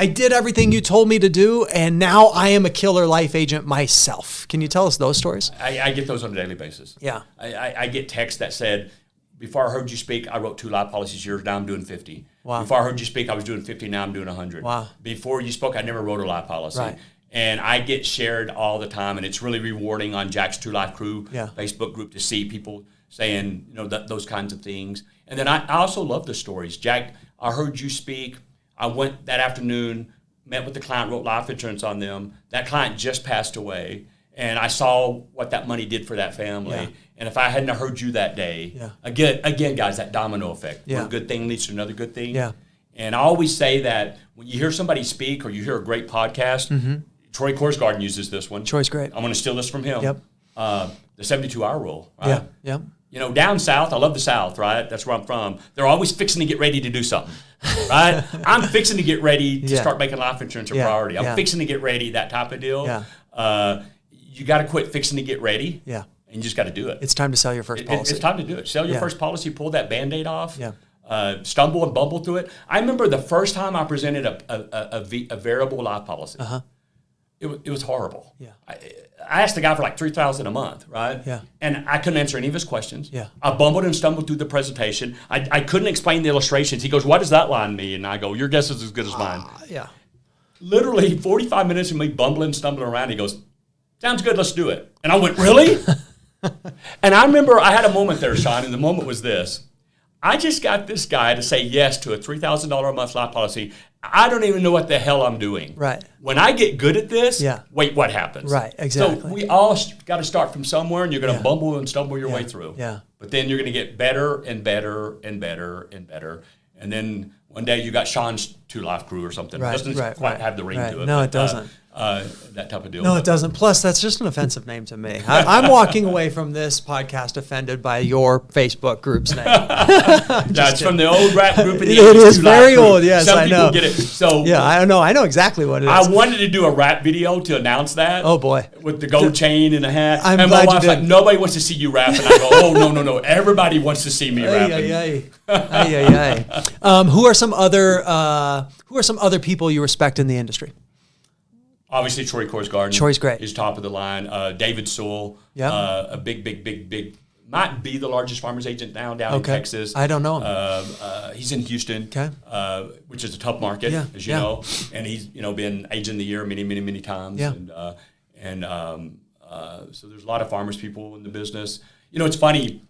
S1: did everything you told me to do, and now I am a killer life agent myself. Can you tell us those stories?
S2: I get those on a daily basis.
S1: Yeah.
S2: I get texts that said, before I heard you speak, I wrote 2 life policies a year, now I'm doing 50.
S1: Wow.
S2: Before I heard you speak, I was doing 50, now I'm doing 100.
S1: Wow.
S2: Before you spoke, I never wrote a life policy.
S1: Right.
S2: And I get shared all the time, and it's really rewarding on Jack's True Life Crew Facebook group to see people saying, those kinds of things. And then I also love the stories. Jack, I heard you speak. I went that afternoon, met with the client, wrote life insurance on them. That client just passed away, and I saw what that money did for that family.
S1: Yeah.
S2: And if I hadn't heard you that day, again, guys, that domino effect.
S1: Yeah.
S2: One good thing leads to another good thing.
S1: Yeah.
S2: And I always say that when you hear somebody speak or you hear a great podcast, Troy Korsgaard uses this one.
S1: Troy's great.
S2: I'm going to steal this from him.
S1: Yep.
S2: The 72-hour rule. Right?
S1: Yeah.
S2: Down south, I love the South, right? That's where I'm from. They're always fixing to get ready to do something, right? I'm fixing to get ready to start making life insurance a priority. I'm fixing to get ready, that type of deal.
S1: Yeah.
S2: You got to quit fixing to get ready.
S1: Yeah.
S2: And you just got to do it.
S1: It's time to sell your first policy.
S2: It's time to do it. Sell your first policy, pull that Band-Aid off.
S1: Yeah.
S2: Stumble and bumble through it. I remember the first time I presented a variable life policy. It was horrible.
S1: Yeah.
S2: I asked the guy for like $3,000 a month, right?
S1: Yeah.
S2: And I couldn't answer any of his questions.
S1: Yeah.
S2: I bumbled and stumbled through the presentation. I couldn't explain the illustrations. He goes, "What does that line mean?" And I go, "Your guess is as good as mine."
S1: Yeah.
S2: Literally 45 minutes of me bumbling, stumbling around. He goes, "Sounds good, let's do it." And I went, "Really?" And I remember I had a moment there, Sean, and the moment was this. I just got this guy to say yes to a $3,000 a month life policy. I don't even know what the hell I'm doing.
S1: Right.
S2: When I get good at this,
S1: Yeah.
S2: wait, what happens?
S1: Right, exactly.
S2: So we all got to start from somewhere, and you're going to bumble and stumble your way through.
S1: Yeah.
S2: But then you're going to get better and better and better and better. And then one day you got Sean's 2 Life Crew or something.
S1: Right,
S2: It doesn't quite have the ring to it.
S1: No,
S2: but,
S1: it doesn't.
S2: That type of deal.
S1: No, it doesn't. Plus, that's just an offensive name to me. I'm walking away from this podcast offended by your Facebook group's name.
S2: That's from the old rap group.
S1: It is very old, yes,
S2: Some
S1: I
S2: people
S1: know.
S2: get it. So
S1: Yeah, I know. I know exactly what it is.
S2: I wanted to do a rap video to announce that.
S1: Oh, boy.
S2: With the gold chain and the hat.
S1: I'm
S2: and
S1: glad
S2: my
S1: you
S2: wife's
S1: did.
S2: like, "Nobody wants to see you rap." And I go, "Oh, no. Everybody wants to see me rapping."
S1: Who are some other people you respect in the industry?
S2: Obviously, Troy Korsgaard.
S1: Troy's great.
S2: He's top of the line. David Sewell.
S1: Yep.
S2: A big. Might be the largest farmers agent now down in Texas.
S1: I don't know him.
S2: He's in Houston, which is a tough market, as you know. And he's been agent of the year many times.
S1: Yeah.
S2: So there's a lot of farmers people in the business. It's funny.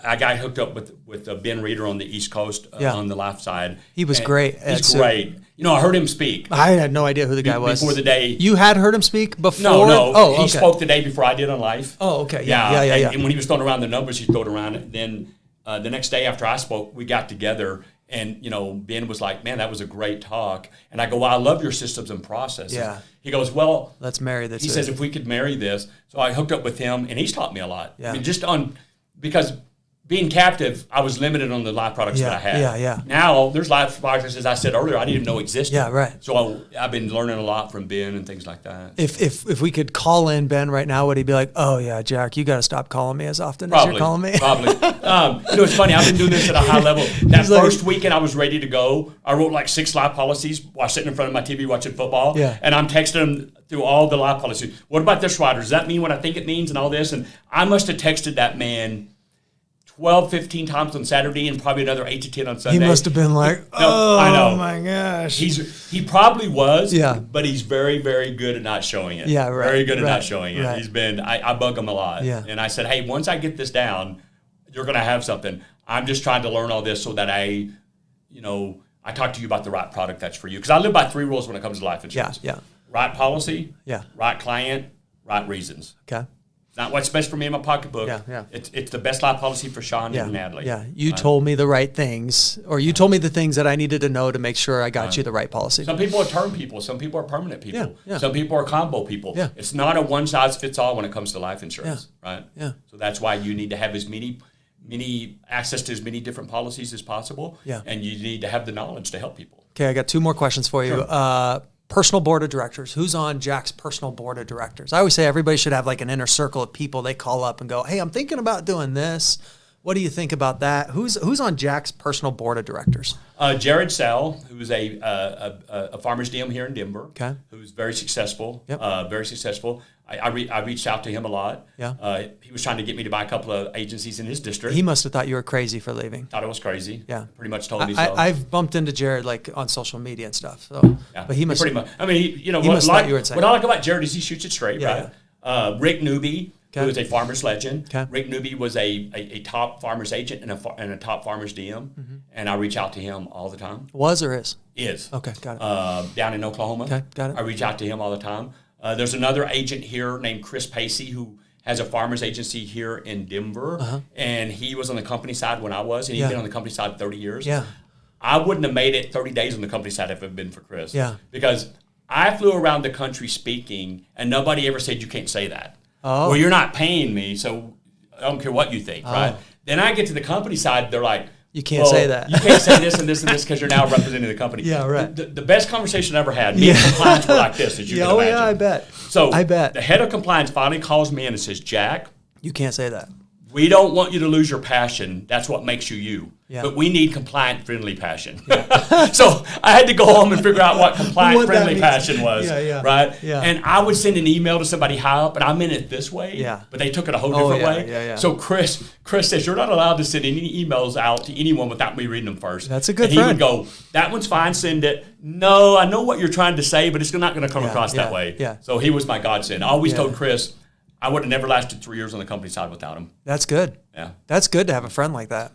S2: I got hooked up with Ben Reeder on the East Coast on the life side.
S1: He was great.
S2: He's great. I heard him speak.
S1: I had no idea who the guy was.
S2: Before the day.
S1: You had heard him speak before?
S2: No.
S1: Oh,
S2: He
S1: okay.
S2: spoke the day before I did on life.
S1: Oh, okay.
S2: Yeah.
S1: Yeah.
S2: And when he was throwing around the numbers, he threw it around. Then the next day after I spoke, we got together. And, Ben was like, "Man, that was a great talk." And I go, "Well, I love your systems and processes."
S1: Yeah.
S2: He goes, "Well,
S1: let's marry this."
S2: He says, "If we could marry this." So I hooked up with him, and he's taught me a lot.
S1: Yeah.
S2: I mean, because being captive, I was limited on the life products that I had.
S1: Yeah.
S2: Now, there's life products, as I said earlier, I didn't even know existed.
S1: Yeah, right.
S2: So I've been learning a lot from Ben and things like that.
S1: If we could call in Ben right now, would he be like, "Oh yeah, Jack, you got to stop calling me as often as you're calling me"?
S2: Probably. It's funny. I've been doing this at a high level. That first weekend I was ready to go, I wrote like 6 life policies while sitting in front of my TV watching football.
S1: Yeah.
S2: And I'm texting him through all the life policies. What about this rider? Does that mean what I think it means and all this? And I must have texted that man 12, 15 times on Saturday and probably another 8 to 10 on Sunday.
S1: He must have been like,
S2: I know.
S1: "Oh my gosh."
S2: He probably was,
S1: Yeah.
S2: but he's very, very good at not showing it.
S1: Yeah, right.
S2: Very good at not showing it.
S1: Right.
S2: He's been, I bug him a lot.
S1: Yeah.
S2: And I said, "Hey, once I get this down, you're going to have something. I'm just trying to learn all this so that I talk to you about the right product that's for you." Because I live by 3 rules when it comes to life insurance.
S1: Yeah.
S2: Right policy,
S1: Yeah.
S2: right client, right reasons.
S1: Okay.
S2: Not what's best for me in my pocketbook.
S1: Yeah.
S2: It's the best life policy for Sean and Natalie.
S1: Yeah, you told me the right things, or you told me the things that I needed to know to make sure I got you the right policy.
S2: Some people are term people. Some people are permanent people.
S1: Yeah.
S2: Some people are combo people.
S1: Yeah.
S2: It's not a one-size-fits-all when it comes to life insurance, right?
S1: Yeah.
S2: So that's why you need to have as many access to as many different policies as possible.
S1: Yeah.
S2: And you need to have the knowledge to help people.
S1: Okay, I got 2 more questions for you.
S2: Sure.
S1: Personal board of directors. Who's on Jack's personal board of directors? I always say everybody should have like an inner circle of people they call up and go, hey, I'm thinking about doing this. What do you think about that? Who's on Jack's personal board of directors?
S2: Jared Sell, who's a farmer's DM here in Denver,
S1: okay,
S2: who's very successful.
S1: Yep.
S2: Very successful. I reached out to him a lot.
S1: Yeah.
S2: He was trying to get me to buy a couple of agencies in his district.
S1: He must have thought you were crazy for leaving.
S2: Thought I was crazy.
S1: Yeah.
S2: Pretty much told me so.
S1: I've bumped into Jared like on social media and stuff. So,
S2: yeah.
S1: But he must.
S2: Pretty much. I mean,
S1: he must thought you were insane.
S2: What I like about Jared is he shoots it straight,
S1: Yeah,
S2: right? Rick Newby,
S1: Okay.
S2: who is a farmer's legend.
S1: Okay.
S2: Rick Newby was a top farmer's agent and a top farmer's DM, and I reach out to him all the time.
S1: Was or is?
S2: Is.
S1: Okay, got it.
S2: Down in Oklahoma.
S1: Okay, got it.
S2: I reach out to him all the time. There's another agent here named Chris Pacey who has a farmer's agency here in Denver, and he was on the company side when I was, and he's been on the company side 30 years.
S1: Yeah.
S2: I wouldn't have made it 30 days on the company side if it had been for Chris.
S1: Yeah.
S2: Because I flew around the country speaking, and nobody ever said you can't say that.
S1: Oh.
S2: Well, you're not paying me, so I don't care what you think, right? Then I get to the company side, they're like,
S1: you can't say that.
S2: You can't say this and this and this because you're now representing the company.
S1: Yeah, right.
S2: The best conversation I ever had, me and compliance were like this, as you can imagine.
S1: Yeah, I bet.
S2: So
S1: I bet.
S2: The head of compliance finally calls me in and says, Jack,
S1: You can't say that.
S2: we don't want you to lose your passion. That's what makes you you.
S1: Yeah.
S2: But we need compliant-friendly passion. So I had to go home and figure out what compliant-friendly passion was. Right?
S1: Yeah.
S2: And I would send an email to somebody high up, and I meant it this way.
S1: Yeah.
S2: But they took it a whole different way.
S1: Yeah.
S2: So Chris says, you're not allowed to send any emails out to anyone without me reading them first.
S1: That's a good
S2: and he
S1: friend.
S2: would go, that one's fine, send it. No, I know what you're trying to say, but it's not going to come across that way.
S1: Yeah.
S2: So he was my godsend. I always told Chris, I would have never lasted 3 years on the company side without him.
S1: That's good.
S2: Yeah.
S1: That's good to have a friend like that.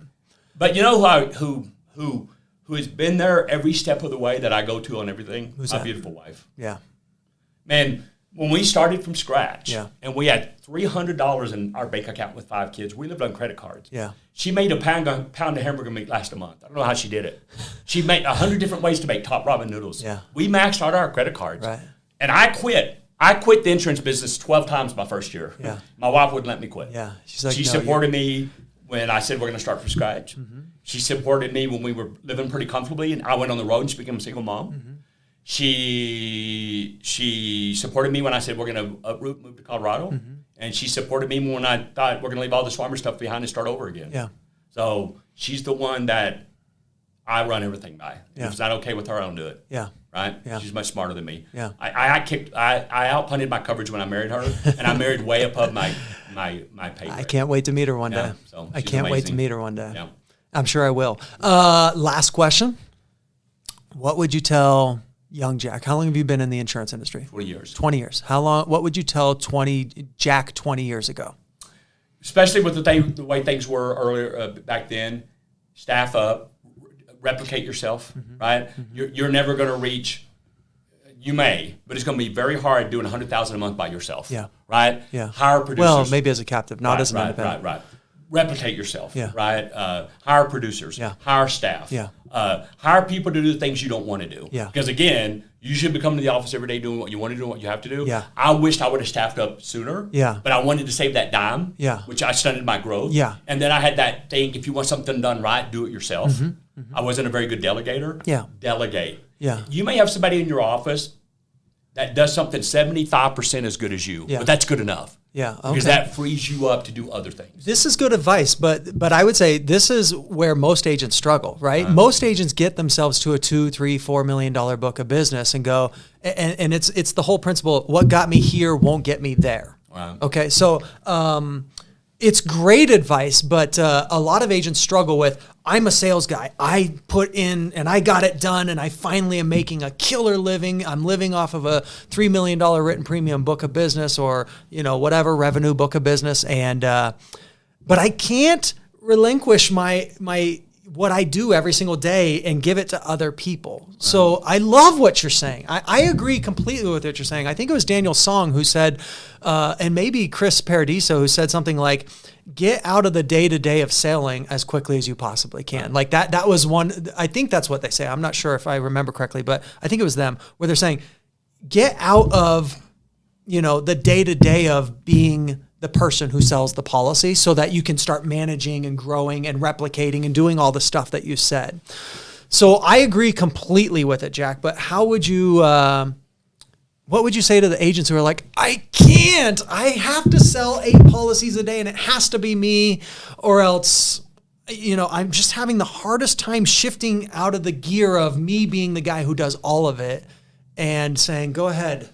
S2: But you know who has been there every step of the way that I go to on everything?
S1: Who's
S2: my
S1: that?
S2: beautiful wife.
S1: Yeah.
S2: Man, when we started from scratch,
S1: Yeah.
S2: and we had $300 in our bank account with 5 kids, we lived on credit cards.
S1: Yeah.
S2: She made a pound of hamburger meat last a month. I don't know how she did it. She made 100 different ways to make top ramen noodles.
S1: Yeah.
S2: We maxed out our credit cards.
S1: Right.
S2: And I quit. I quit the insurance business 12 times my first year.
S1: Yeah.
S2: My wife wouldn't let me quit.
S1: Yeah. She's like,
S2: She
S1: no,
S2: supported me when I said we're going to start from scratch.
S1: Mm-hmm.
S2: She supported me when we were living pretty comfortably, and I went on the road and she became a single mom.
S1: Mm-hmm.
S2: She supported me when I said we're going to uproot, move to Colorado,
S1: Mm-hmm.
S2: and she supported me when I thought we're going to leave all this farmer stuff behind and start over again.
S1: Yeah.
S2: So she's the one that I run everything by.
S1: Yeah.
S2: If it's not okay with her, I don't do it.
S1: Yeah.
S2: Right?
S1: Yeah.
S2: She's much smarter than me.
S1: Yeah.
S2: I outpunted my coverage when I married her, and I married way above my pay grade.
S1: I can't wait to meet her one
S2: Yeah,
S1: day.
S2: so
S1: I
S2: she's
S1: can't wait to
S2: amazing.
S1: meet her one day.
S2: Yeah.
S1: I'm sure I will. Last question. What would you tell young Jack? How long have you been in the insurance industry?
S2: 20 years.
S1: 20 years. How long? What would you tell Jack 20 years ago?
S2: Especially with the way things were earlier back then. Staff up, replicate yourself, right? You're never going to reach. You may, but it's going to be very hard doing $100,000 a month by yourself.
S1: Yeah.
S2: Right.
S1: Yeah.
S2: Hire producers.
S1: Well, maybe as a captive, not as an independent.
S2: Right. Replicate yourself.
S1: Yeah.
S2: Right. Hire producers.
S1: Yeah.
S2: Hire staff.
S1: Yeah.
S2: Hire people to do the things you don't want to do.
S1: Yeah.
S2: Because again, you should be coming to the office every day doing what you want to do and what you have to do.
S1: Yeah.
S2: I wished I would have staffed up sooner.
S1: Yeah.
S2: But I wanted to save that dime.
S1: Yeah.
S2: Which I stunted my growth.
S1: Yeah.
S2: And then I had that thing: if you want something done right, do it yourself. I wasn't a very good delegator.
S1: Yeah.
S2: Delegate.
S1: Yeah.
S2: You may have somebody in your office that does something 75% as good as you,
S1: Yeah.
S2: but that's good enough.
S1: Yeah. Okay.
S2: Because that frees you up to do other things.
S1: This is good advice, but I would say this is where most agents struggle, right? Most agents get themselves to a $2, $3, $4 million book of business and go, and it's the whole principle: what got me here won't get me there.
S2: Wow.
S1: Okay, so it's great advice, but a lot of agents struggle with, I'm a sales guy. I put in and I got it done, and I finally am making a killer living. I'm living off of a $3 million written premium book of business, or whatever revenue book of business, and but I can't relinquish my what I do every single day and give it to other people. So I love what you're saying. I agree completely with what you're saying. I think it was Daniel Song who said, and maybe Chris Paradiso who said something like, get out of the day-to-day of sailing as quickly as you possibly can. Like that was one, I think that's what they say. I'm not sure if I remember correctly, but I think it was them where they're saying, get out of, the day-to-day of being the person who sells the policy so that you can start managing and growing and replicating and doing all the stuff that you said. So I agree completely with it, Jack, but how would you, what would you say to the agents who are like, I can't, I have to sell 8 policies a day and it has to be me or else, I'm just having the hardest time shifting out of the gear of me being the guy who does all of it and saying, go ahead,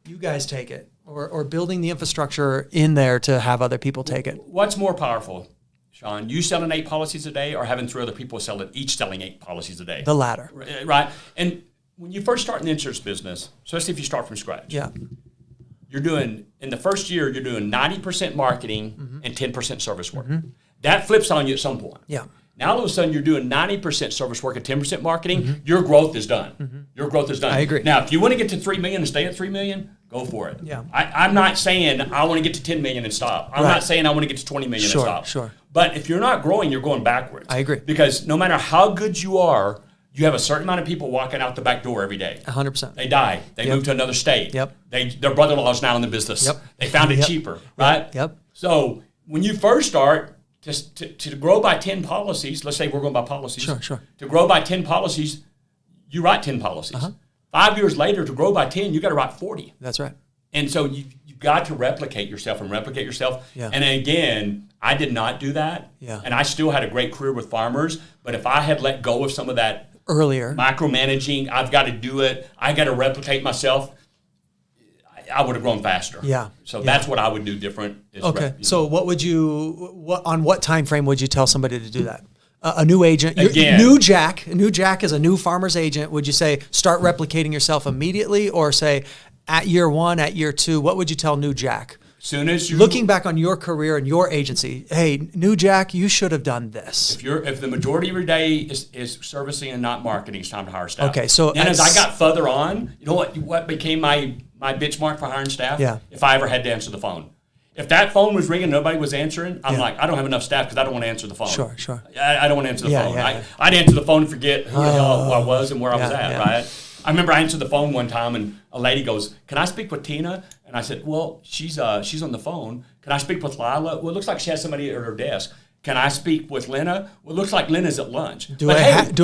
S1: you guys take it. Or building the infrastructure in there to have other people take it.
S2: What's more powerful, Sean? You selling 8 policies a day or having 3 other people each selling 8 policies a day?
S1: The latter.
S2: Right. And when you first start in the insurance business, especially if you start from scratch, you're doing, in the first year, you're doing 90% marketing and 10% service work. That flips on you at some point.
S1: Yeah.
S2: Now all of a sudden you're doing 90% service work and 10% marketing. Your growth is done. Your growth is done.
S1: I agree.
S2: Now, if you want to get to 3 million and stay at 3 million, go for it.
S1: Yeah.
S2: I'm not saying I want to get to 10 million and stop. I'm not saying I want to get to 20 million and stop.
S1: Sure.
S2: But if you're not growing, you're going backwards.
S1: I agree.
S2: Because no matter how good you are, you have a certain amount of people walking out the back door every day.
S1: 100%.
S2: They die. They move to another state. Their brother-in-law is now in the business. They found it cheaper, right? So when you first start, to grow by 10 policies, let's say we're going by policies.
S1: Sure.
S2: To grow by 10 policies, you write 10 policies. 5 years later, to grow by 10, you got to write 40.
S1: That's right.
S2: And so you've got to replicate yourself.
S1: Yeah.
S2: And again, I did not do that.
S1: Yeah.
S2: And I still had a great career with farmers. But if I had let go of some of that
S1: earlier
S2: micromanaging, I've got to do it, I got to replicate myself, I would have grown faster.
S1: Yeah.
S2: So that's what I would do different.
S1: Okay. So on what time frame would you tell somebody to do that? A new agent, new Jack is a new farmer's agent. Would you say start replicating yourself immediately or say at year 1, at year 2, what would you tell new Jack?
S2: Soon as you
S1: looking back on your career and your agency, hey, new Jack, you should have done this.
S2: If the majority of your day is servicing and not marketing, it's time to hire staff.
S1: Okay, so
S2: and as I got further on, you know what became my benchmark for hiring staff?
S1: Yeah.
S2: If I ever had to answer the phone. If that phone was ringing, nobody was answering, I'm like, I don't have enough staff because I don't want to answer the phone.
S1: Sure.
S2: I don't want to answer the phone. I'd answer the phone and forget who the hell I was and where I was at, right? I remember I answered the phone one time and a lady goes, can I speak with Tina? And I said, well, she's on the phone. Can I speak with Lila? Well, it looks like she has somebody at her desk. Can I speak with Lena? Well, it looks like Lena's at lunch.
S1: Do I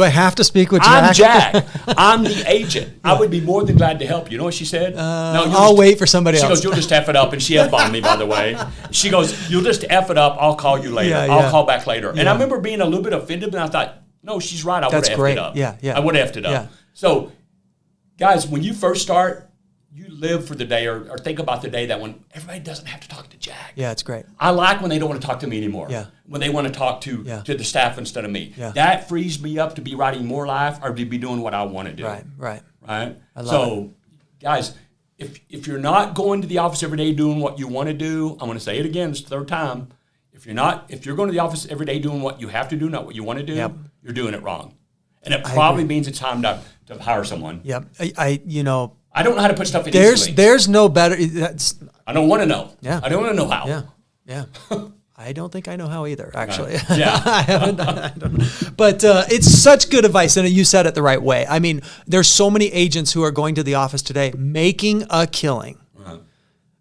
S1: have to speak with Jack?
S2: I'm Jack. I'm the agent. I would be more than glad to help you. You know what she said?
S1: No, I'll wait for somebody else.
S2: She goes, you'll just F it up. And she F-bombed me, by the way. She goes, you'll just F it up. I'll call you later. I'll call back later. And I remember being a little bit offended, but I thought, no, she's right. I would have F'd it up.
S1: Yeah.
S2: I would have F'd it up.
S1: Yeah.
S2: So, guys, when you first start, you live for the day or think about the day that when everybody doesn't have to talk to Jack.
S1: Yeah, it's great.
S2: I like when they don't want to talk to me anymore.
S1: Yeah.
S2: When they want to talk to the staff instead of me.
S1: Yeah.
S2: That frees me up to be writing more life or to be doing what I want to do.
S1: Right.
S2: I
S1: love it.
S2: Guys, if you're not going to the office every day doing what you want to do, I'm going to say it again, it's the third time. If you're going to the office every day doing what you have to do, not what you want to do, you're doing it wrong. And it probably means it's time to hire someone.
S1: Yep.
S2: I don't know how to put stuff in easily.
S1: There's no better.
S2: I don't want to know.
S1: Yeah.
S2: I don't want to know how.
S1: Yeah. I don't think I know how either, actually.
S2: Right. Yeah.
S1: I don't know. But it's such good advice, and you said it the right way. I mean, there's so many agents who are going to the office today making a killing,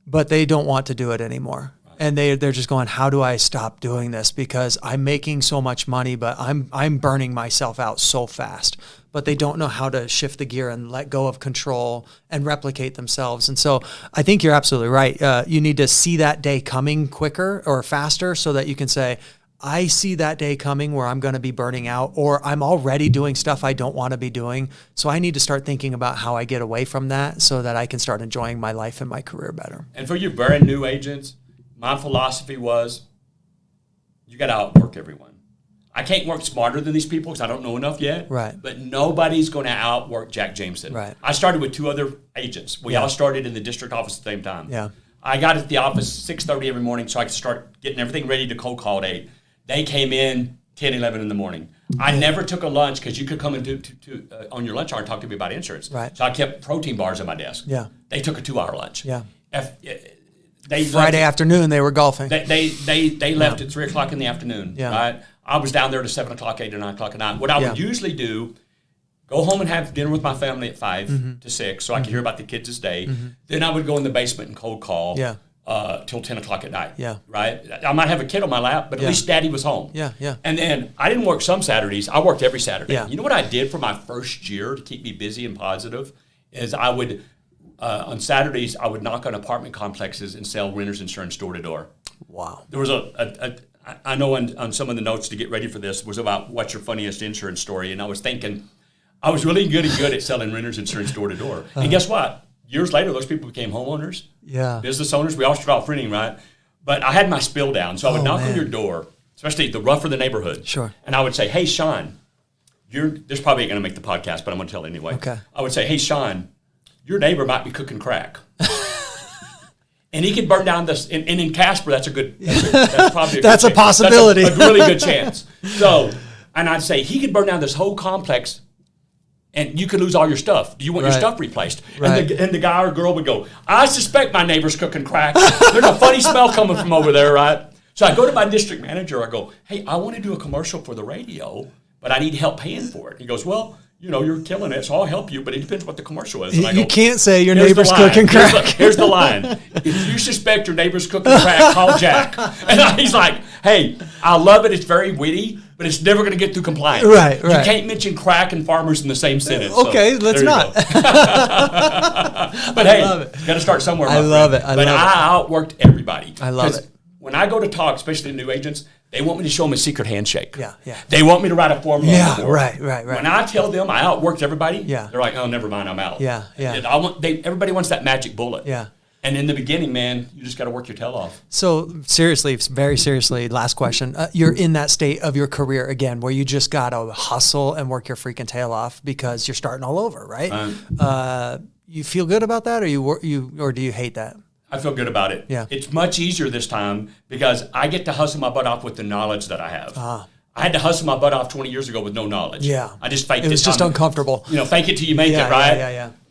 S1: but they don't want to do it anymore. And they're just going, how do I stop doing this? Because I'm making so much money, but I'm burning myself out so fast. But they don't know how to shift the gear and let go of control and replicate themselves. And so I think you're absolutely right. You need to see that day coming quicker or faster so that you can say, I see that day coming where I'm going to be burning out, or I'm already doing stuff I don't want to be doing. So I need to start thinking about how I get away from that so that I can start enjoying my life and my career better.
S2: And for you very new agents, my philosophy was, you got to outwork everyone. I can't work smarter than these people because I don't know enough yet.
S1: Right.
S2: But nobody's going to outwork Jack Jameson.
S1: Right.
S2: I started with 2 other agents. We all started in the district office at the same time.
S1: Yeah.
S2: I got at the office 6:30 every morning so I could start getting everything ready to cold call at 8. They came in 10, 11 in the morning. I never took a lunch because you could come and on your lunch hour and talk to me about insurance.
S1: Right.
S2: So I kept protein bars at my desk.
S1: Yeah.
S2: They took a 2-hour lunch.
S1: Yeah.
S2: Friday
S1: afternoon, they were golfing.
S2: They left at 3 o'clock in the afternoon.
S1: Yeah.
S2: Right? I was down there to 7 o'clock, 8 or 9 o'clock at night. What I would usually do, go home and have dinner with my family at 5 to 6 so I could hear about the kids' day. Then I would go in the basement and cold call till 10 o'clock at night.
S1: Yeah.
S2: Right? I might have a kid on my lap, but at least Daddy was home.
S1: Yeah, yeah.
S2: And then I didn't work some Saturdays. I worked every Saturday.
S1: Yeah.
S2: You know what I did for my first year to keep me busy and positive is I would, on Saturdays, I would knock on apartment complexes and sell renter's insurance door to door.
S1: Wow.
S2: There was I know on some of the notes to get ready for this was about what's your funniest insurance story. And I was thinking, I was really good at selling renter's insurance door to door. And guess what? Years later, those people became homeowners, business owners. We all started off renting, right? But I had my spill down. So I would knock on your door, especially the rougher the neighborhood.
S1: Sure.
S2: And I would say, hey, Sean, this probably ain't going to make the podcast, but I'm going to tell anyway.
S1: Okay.
S2: I would say, hey, Sean, your neighbor might be cooking crack. And he could burn down this. And in Casper, that's probably
S1: that's a possibility.
S2: That's a really good chance. So, and I'd say he could burn down this whole complex and you could lose all your stuff. Do you want your stuff replaced?
S1: Right.
S2: And the guy or girl would go, I suspect my neighbor's cooking crack. There's a funny smell coming from over there, right? So I go to my district manager. I go, hey, I want to do a commercial for the radio, but I need help paying for it. He goes, well, you're killing it, so I'll help you, but it depends what the commercial is. And I go,
S1: you can't say your neighbor's cooking crack.
S2: Here's the line. If you suspect your neighbor's cooking crack, call Jack. And he's like, hey, I love it. It's very witty, but it's never going to get through compliance.
S1: Right.
S2: You can't mention crack and farmers in the same sentence.
S1: Okay,
S2: so
S1: let's not.
S2: But hey, got to start somewhere.
S1: I love it.
S2: I outworked everybody.
S1: I love it.
S2: When I go to talk, especially to new agents, they want me to show them a secret handshake.
S1: Yeah.
S2: They want me to write a formula.
S1: Yeah, right.
S2: When I tell them I outworked everybody,
S1: they're
S2: like, oh, never mind, I'm out.
S1: Yeah.
S2: Everybody wants that magic bullet.
S1: Yeah.
S2: And in the beginning, man, you just got to work your tail off.
S1: So seriously, very seriously, last question. You're in that state of your career again, where you just got to hustle and work your freaking tail off because you're starting all over, right? You feel good about that, or do you hate that?
S2: I feel good about it.
S1: Yeah.
S2: It's much easier this time because I get to hustle my butt off with the knowledge that I have. I had to hustle my butt off 20 years ago with no knowledge.
S1: Yeah.
S2: I just faked it.
S1: It was just uncomfortable.
S2: Fake it till you make it, right?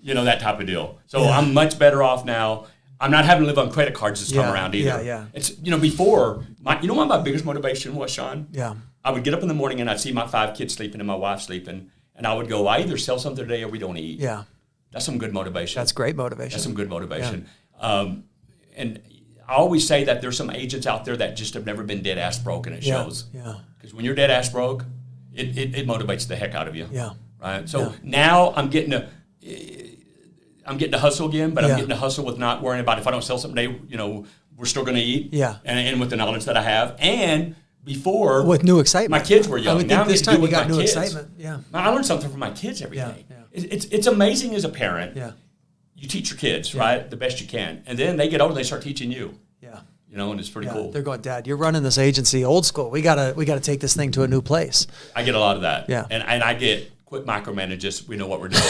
S1: Yeah.
S2: That type of deal. So I'm much better off now. I'm not having to live on credit cards this time around either.
S1: Yeah.
S2: It's, before, what my biggest motivation was, Sean?
S1: Yeah.
S2: I would get up in the morning and I'd see my 5 kids sleeping and my wife sleeping, and I would go, I either sell something today or we don't eat.
S1: Yeah.
S2: That's some good motivation.
S1: That's great motivation.
S2: That's some good motivation. Yeah. And I always say that there's some agents out there that just have never been dead ass broke, and it shows.
S1: Yeah.
S2: Because when you're dead ass broke, it motivates the heck out of you.
S1: Yeah.
S2: Right. So now I'm getting to hustle again, but I'm getting to hustle with not worrying about if I don't sell something today, we're still going to eat.
S1: Yeah.
S2: And with the knowledge that I have, and before
S1: with new excitement,
S2: my kids were young.
S1: I would
S2: now
S1: think this time you got new excitement. Yeah.
S2: I learned something from my kids every day.
S1: Yeah.
S2: It's amazing as a parent.
S1: Yeah.
S2: You teach your kids, right, the best you can. And then they get older, they start teaching you.
S1: Yeah.
S2: And it's pretty cool.
S1: They're going, Dad, you're running this agency old school. We gotta take this thing to a new place.
S2: I get a lot of that.
S1: Yeah.
S2: And I get quit micromanage us. We know what we're doing.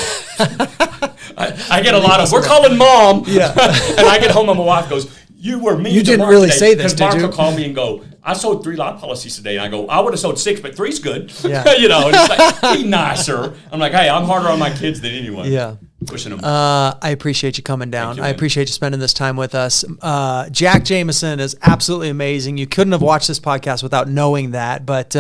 S2: I get a lot of, we're calling Mom.
S1: Yeah.
S2: And I get home and my wife goes, you were mean.
S1: You didn't really say this, did you?
S2: Mark will call me and go, I sold 3 life policies today. And I go, I would have sold 6, but 3's good.
S1: Yeah.
S2: And it's like, be nicer. I'm like, hey, I'm harder on my kids than anyone.
S1: Yeah.
S2: Pushing them.
S1: I appreciate you coming down.
S2: You,
S1: I appreciate you spending this time with us. Jack Jameson is absolutely amazing. You couldn't have watched this podcast without knowing that. But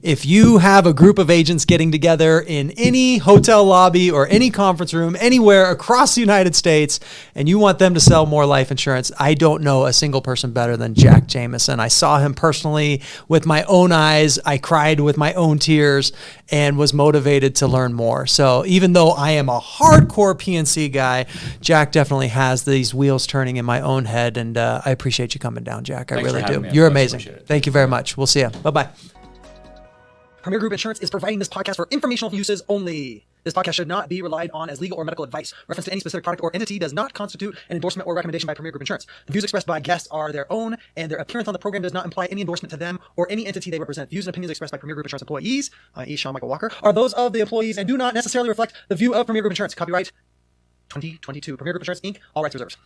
S1: if you have a group of agents getting together in any hotel lobby or any conference room anywhere across the United States, and you want them to sell more life insurance, I don't know a single person better than Jack Jameson. I saw him personally with my own eyes. I cried with my own tears and was motivated to learn more. So even though I am a hardcore PNC guy, Jack definitely has these wheels turning in my own head, and I appreciate you coming down, Jack. I really do. You're amazing. Thank you very much. We'll see you. Bye-bye. Premier Group Insurance is providing this podcast for informational uses only. This podcast should not be relied on as legal or medical advice. Reference to any specific product or entity does not constitute an endorsement or recommendation by Premier Group Insurance. The views expressed by guests are their own, and their appearance on the program does not imply any endorsement to them or any entity they represent. Views and opinions expressed by Premier Group Insurance employees, i.e. Sean Michael Walker, are those of the employees and do not necessarily reflect the view of Premier Group Insurance. Copyright 2022. Premier Group Insurance, Inc., all rights reserved.